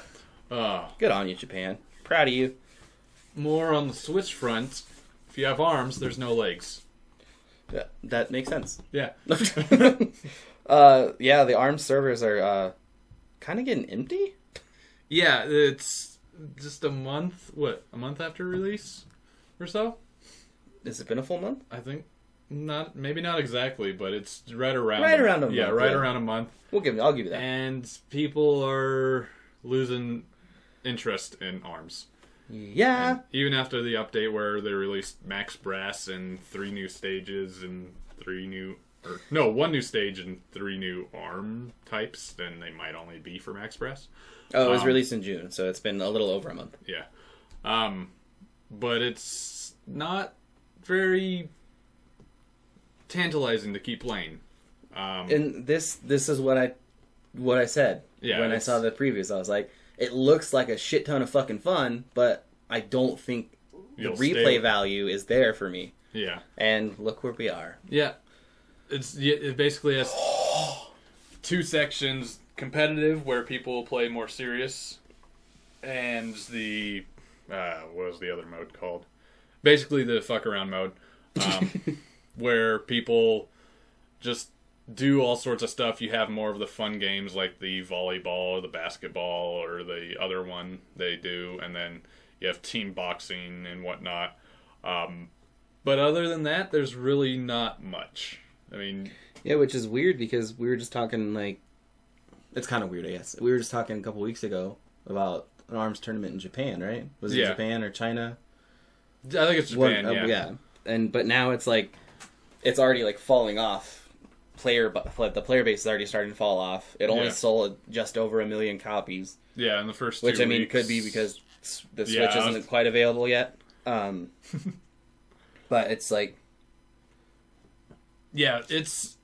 Speaker 1: Good on you, Japan. Proud of you.
Speaker 2: More on the Switch front. If you have arms, there's no legs.
Speaker 1: Yeah, that makes sense.
Speaker 2: Yeah.
Speaker 1: Yeah, the ARM servers are kind of getting empty.
Speaker 2: Yeah, it's just a month. What, a month after release, or so?
Speaker 1: Has it been a full month?
Speaker 2: I think not. Maybe not exactly, but it's right around.
Speaker 1: Around a month.
Speaker 2: Yeah, around a month.
Speaker 1: I'll give you that.
Speaker 2: And people are losing interest in ARMS.
Speaker 1: Yeah.
Speaker 2: And even after the update where they released Max Brass and 3 new stages and 1 new stage and 3 new ARM types, then they might only be for Max Brass.
Speaker 1: Oh, it was released in June, so it's been a little over a month.
Speaker 2: Yeah. But it's not very tantalizing to keep playing.
Speaker 1: And this is what I said when I saw the previews. I was like, it looks like a shit ton of fucking fun, but I don't think the replay value is there for me.
Speaker 2: Yeah.
Speaker 1: And look where we are.
Speaker 2: Yeah. It basically has 2 sections: competitive, where people play more serious, and the what was the other mode called? Basically the fuck around mode, where people just do all sorts of stuff. You have more of the fun games like the volleyball or the basketball or the other one they do, and then you have team boxing and whatnot. But other than that, there's really not much. I mean...
Speaker 1: Yeah, which is weird because we were just talking, like... It's kind of weird, I guess. We were just talking a couple weeks ago about an ARMS tournament in Japan, right? Was it Japan or China?
Speaker 2: I think it's Japan, yeah.
Speaker 1: Yeah. But now it's like... It's already, like, falling off the player base is already starting to fall off. It only sold just over 1 million copies.
Speaker 2: Yeah, in the first 2
Speaker 1: weeks. Which, I mean,
Speaker 2: weeks,
Speaker 1: could be because the Switch isn't quite available yet. But it's like...
Speaker 2: Yeah, it's...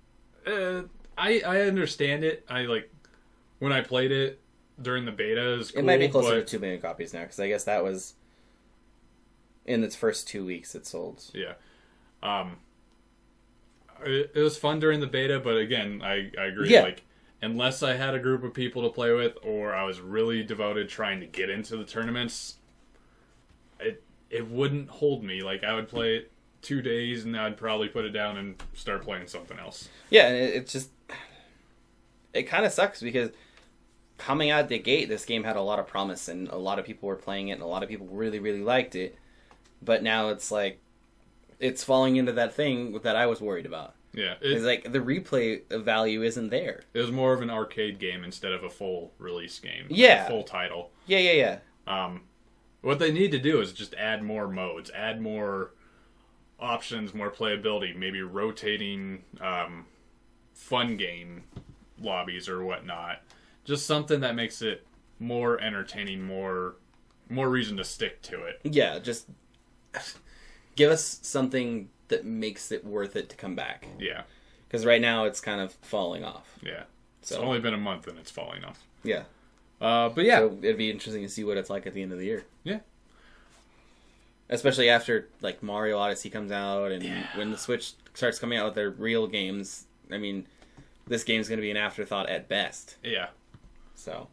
Speaker 2: I understand it. When I played it during the beta, it was cool.
Speaker 1: It might be closer to 2 million copies now, because I guess that was... In its first 2 weeks, it sold.
Speaker 2: Yeah. It was fun during the beta, but again, I agree.
Speaker 1: Yeah.
Speaker 2: Like, unless I had a group of people to play with, or I was really devoted trying to get into the tournaments, it wouldn't hold me. Like, I would play it 2 days, and I'd probably put it down and start playing something else.
Speaker 1: Yeah, and it just... It kind of sucks, because coming out the gate, this game had a lot of promise, and a lot of people were playing it, and a lot of people really, really liked it. But now it's like... It's falling into that thing that I was worried about.
Speaker 2: Yeah.
Speaker 1: It's like, the replay value isn't there.
Speaker 2: It was more of an arcade game instead of a full release game.
Speaker 1: Yeah.
Speaker 2: A full title.
Speaker 1: Yeah.
Speaker 2: What they need to do is just add more modes, add more options, more playability, maybe rotating fun game lobbies or whatnot. Just something that makes it more entertaining, more reason to stick to it.
Speaker 1: Yeah, just give us something that makes it worth it to come back.
Speaker 2: Yeah.
Speaker 1: Because right now it's kind of falling off.
Speaker 2: Yeah.
Speaker 1: So.
Speaker 2: It's only been a month and it's falling off.
Speaker 1: Yeah.
Speaker 2: But yeah.
Speaker 1: So it'd be interesting to see what it's like at the end of the year.
Speaker 2: Yeah.
Speaker 1: Especially after, like, Mario Odyssey comes out and when the Switch starts coming out with their real games. I mean, this game's going to be an afterthought at best.
Speaker 2: Yeah.
Speaker 1: So,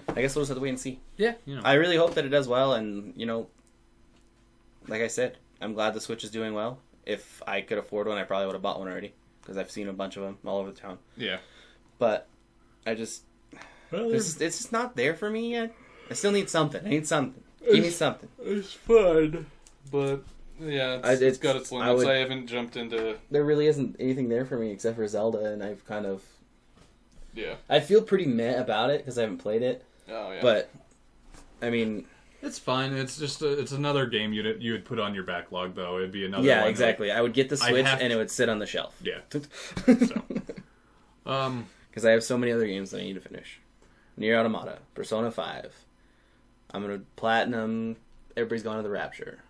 Speaker 1: I guess we'll just have to wait and see.
Speaker 2: Yeah.
Speaker 1: I really hope that it does well, and, like I said, I'm glad the Switch is doing well. If I could afford one, I probably would have bought one already, because I've seen a bunch of them all over the town.
Speaker 2: Yeah.
Speaker 1: But I just... it's just not there for me yet. I still need something. I need something. Give me something.
Speaker 2: It's fun, but yeah, it's got its limits. I haven't jumped into...
Speaker 1: There really isn't anything there for me except for Zelda, and I've kind of...
Speaker 2: Yeah.
Speaker 1: I feel pretty meh about it, because I haven't played it.
Speaker 2: Oh, yeah.
Speaker 1: But, I mean...
Speaker 2: It's fine. It's just it's another game you would put on your backlog, though. It'd be another
Speaker 1: Yeah,
Speaker 2: one
Speaker 1: exactly. I would get the Switch, and it would sit on the shelf.
Speaker 2: Yeah.
Speaker 1: So.
Speaker 2: Because
Speaker 1: I have so many other games that I need to finish. Nier Automata, Persona 5. I'm going to Platinum, Everybody's Gone to the Rapture.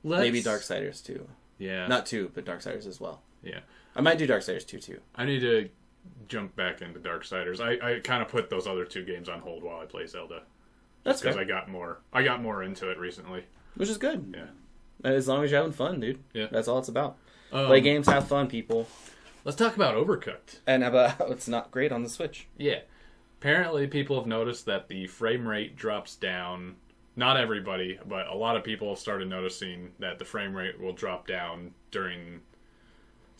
Speaker 1: Maybe Darksiders 2.
Speaker 2: Yeah.
Speaker 1: Not 2, but Darksiders as well.
Speaker 2: Yeah.
Speaker 1: I might do Darksiders 2, too.
Speaker 2: I need to jump back into Darksiders. I kind of put those other 2 games on hold while I play Zelda.
Speaker 1: That's
Speaker 2: because I got more into it recently. Which
Speaker 1: is good.
Speaker 2: Yeah.
Speaker 1: As long as you're having fun, dude.
Speaker 2: Yeah.
Speaker 1: That's all it's about. Play games, have fun, people.
Speaker 2: Let's talk about Overcooked.
Speaker 1: And about how it's not great on the Switch.
Speaker 2: Yeah. Apparently, people have noticed that the frame rate drops down. Not everybody, but a lot of people have started noticing that the frame rate will drop down during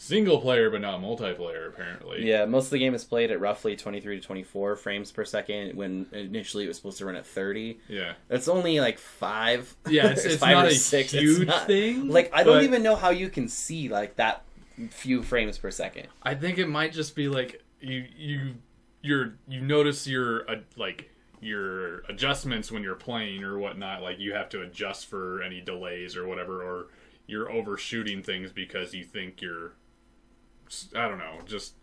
Speaker 2: single player, but not multiplayer, apparently.
Speaker 1: Yeah, most of the game is played at roughly 23 to 24 frames per second, when initially it was supposed to run at 30.
Speaker 2: Yeah.
Speaker 1: It's only like 5.
Speaker 2: Yeah, it's 5 not or 6. Huge thing.
Speaker 1: Like, I don't even know how you can see, like, that few frames per second.
Speaker 2: I think it might just be, like, you notice your adjustments when you're playing or whatnot. Like, you have to adjust for any delays or whatever, or you're overshooting things because you think you're... I don't know, just...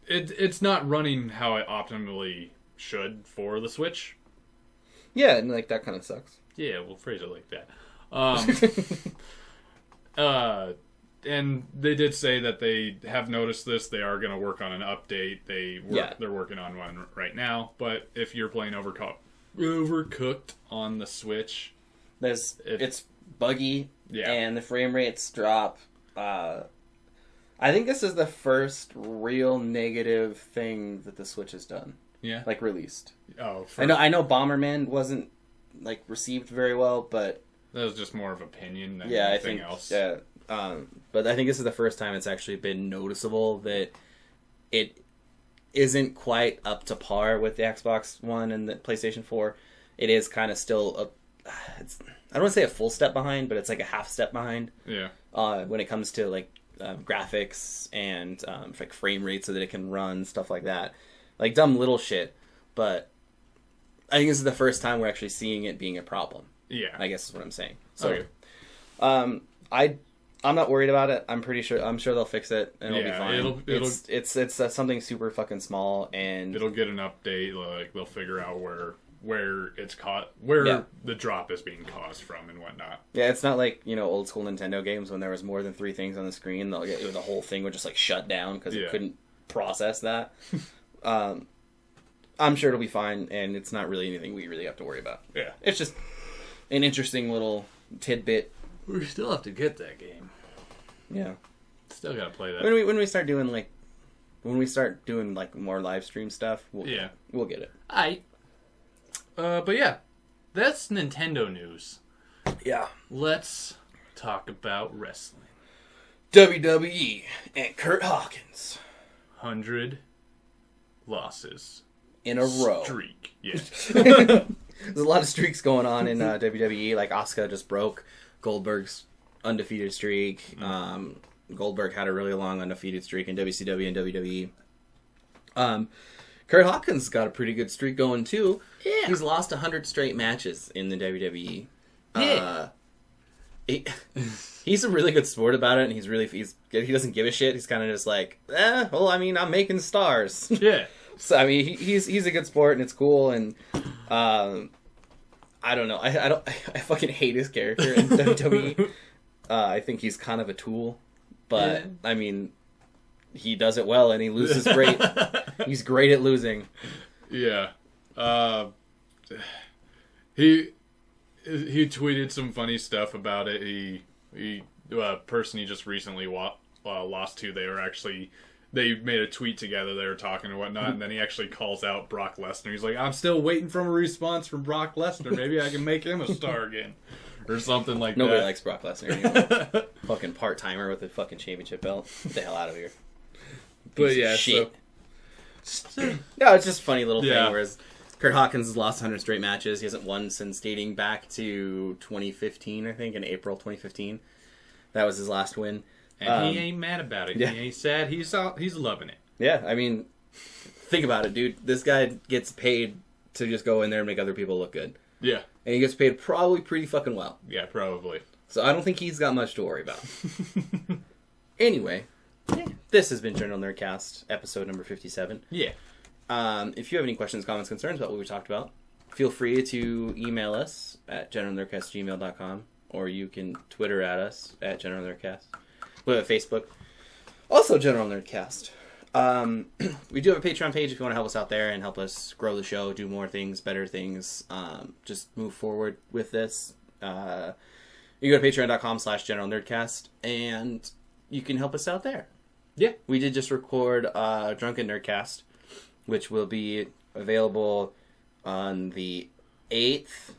Speaker 2: It's not running how it optimally should for the Switch.
Speaker 1: Yeah, and, like, that kind of sucks.
Speaker 2: Yeah, we'll phrase it like that. And they did say that they have noticed this. They are going to work on an update. They're working on one right now. But if you're playing Overcooked on the Switch...
Speaker 1: It's buggy, and the frame rates drop. I think this is the first real negative thing that the Switch has done.
Speaker 2: Yeah.
Speaker 1: Like, released.
Speaker 2: Oh,
Speaker 1: I know Bomberman wasn't, like, received very well, but...
Speaker 2: That was just more of opinion than anything else.
Speaker 1: Yeah, but I think this is the first time it's actually been noticeable that it isn't quite up to par with the Xbox One and the PlayStation 4. It is kind of still I don't want to say a full step behind, but it's like a half step behind.
Speaker 2: Yeah.
Speaker 1: When it comes to, like, graphics and like frame rate so that it can run, stuff like that. Like, dumb little shit. But I think this is the first time we're actually seeing it being a problem.
Speaker 2: Yeah.
Speaker 1: I guess is what I'm saying. So, okay. I'm not worried about it. I'm sure they'll fix it and it'll be fine. It's something super fucking small, and
Speaker 2: it'll get an update. Like they'll figure out where it's caught, the drop is being caused from and whatnot.
Speaker 1: Yeah, it's not like, old school Nintendo games when there was more than 3 things on the screen. The whole thing would just like shut down because it couldn't process that. I'm sure it'll be fine, and it's not really anything we really have to worry about.
Speaker 2: Yeah,
Speaker 1: it's just an interesting little tidbit.
Speaker 2: We still have to get that game.
Speaker 1: Yeah,
Speaker 2: still gotta play that.
Speaker 1: When we start doing more live stream stuff, we'll get it.
Speaker 2: But yeah, that's Nintendo news.
Speaker 1: Yeah.
Speaker 2: Let's talk about wrestling.
Speaker 1: WWE and Curt Hawkins.
Speaker 2: 100 losses.
Speaker 1: In a row.
Speaker 2: Streak. Yeah.
Speaker 1: There's a lot of streaks going on in WWE. Like, Asuka just broke Goldberg's undefeated streak. Goldberg had a really long undefeated streak in WCW and WWE. Curt Hawkins got a pretty good streak going too. Yeah. He's lost 100 straight matches in the WWE. Yeah. He's a really good sport about it, and he doesn't give a shit. He's kind of just like, I'm making stars.
Speaker 2: Yeah.
Speaker 1: So he's a good sport, and it's cool, and I don't know. I fucking hate his character in WWE. I think he's kind of a tool, but he does it well, and he loses great. He's great at losing.
Speaker 2: Yeah. He tweeted some funny stuff about it. He person he just recently lost to, they made a tweet together, they were talking and whatnot, and then he actually calls out Brock Lesnar. He's like, I'm still waiting for a response from Brock Lesnar. Maybe I can make him a star again. Or something like
Speaker 1: Nobody
Speaker 2: that.
Speaker 1: likes Brock Lesnar anymore. Fucking part-timer with a fucking championship belt. Get the hell out of here.
Speaker 2: But yeah,
Speaker 1: shit. No, it's just a funny little thing, whereas Curt Hawkins has lost 100 straight matches. He hasn't won since dating back to 2015, I think, in April 2015. That was his last win.
Speaker 2: And he ain't mad about it. Yeah. He ain't sad. He's loving it.
Speaker 1: Yeah, think about it, dude. This guy gets paid to just go in there and make other people look good.
Speaker 2: Yeah.
Speaker 1: And he gets paid probably pretty fucking well.
Speaker 2: Yeah, probably.
Speaker 1: So I don't think he's got much to worry about. Anyway, this has been General Nerdcast, episode number 57.
Speaker 2: Yeah.
Speaker 1: If you have any questions, comments, concerns about what we talked about, feel free to email us at generalnerdcast@gmail.com, or you can Twitter at us at General Nerdcast. We have a Facebook, also General Nerdcast. We do have a Patreon page if you want to help us out there and help us grow the show, do more things, better things, just move forward with this. You go to patreon.com/General Nerdcast, and you can help us out there.
Speaker 2: Yeah.
Speaker 1: We did just record Drunken Nerdcast, which will be available on the 8th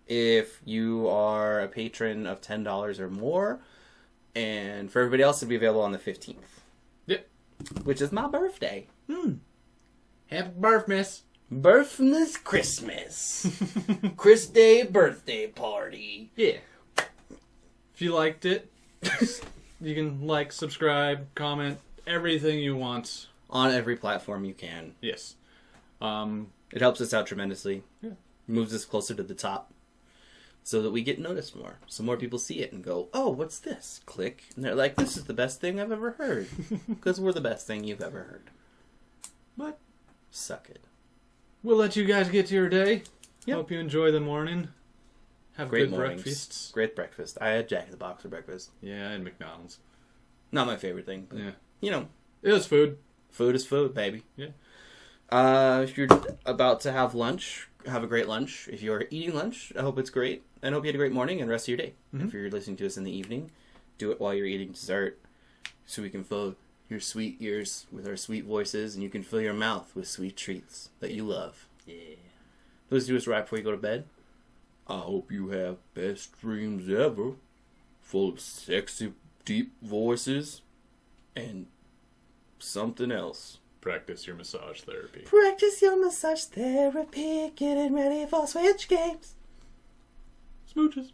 Speaker 1: if you are a patron of $10 or more. And for everybody else, it'll be available on the 15th.
Speaker 2: Yep.
Speaker 1: Which is my birthday.
Speaker 2: Happy birthmas.
Speaker 1: Birthmas Christmas. Chris Day birthday party.
Speaker 2: Yeah. If you liked it, you can subscribe, comment, everything you want.
Speaker 1: On every platform you can.
Speaker 2: Yes.
Speaker 1: It helps us out tremendously.
Speaker 2: Yeah.
Speaker 1: Moves us closer to the top. So that we get noticed more. So more people see it and go, oh, what's this? Click. And they're like, this is the best thing I've ever heard. Because we're the best thing you've ever heard.
Speaker 2: But
Speaker 1: suck it.
Speaker 2: We'll let you guys get to your day.
Speaker 1: Yep.
Speaker 2: Hope you enjoy the morning. Have
Speaker 1: great
Speaker 2: good
Speaker 1: mornings.
Speaker 2: breakfasts.
Speaker 1: Great breakfast. I had Jack in the Box for breakfast.
Speaker 2: Yeah, and McDonald's.
Speaker 1: Not my favorite thing. But,
Speaker 2: it was food.
Speaker 1: Food is food, baby.
Speaker 2: Yeah.
Speaker 1: If you're about to have lunch, have a great lunch. If you're eating lunch, I hope it's great. And I hope you had a great morning and rest of your day. Mm-hmm. If you're listening to us in the evening, do it while you're eating dessert so we can fill your sweet ears with our sweet voices and you can fill your mouth with sweet treats that you love. Yeah. Let's do this right before you go to bed. I hope you have best dreams ever, full of sexy, deep voices and something else.
Speaker 2: Practice your massage therapy.
Speaker 1: Practice your massage therapy. Getting ready for Switch games.
Speaker 2: Smooches.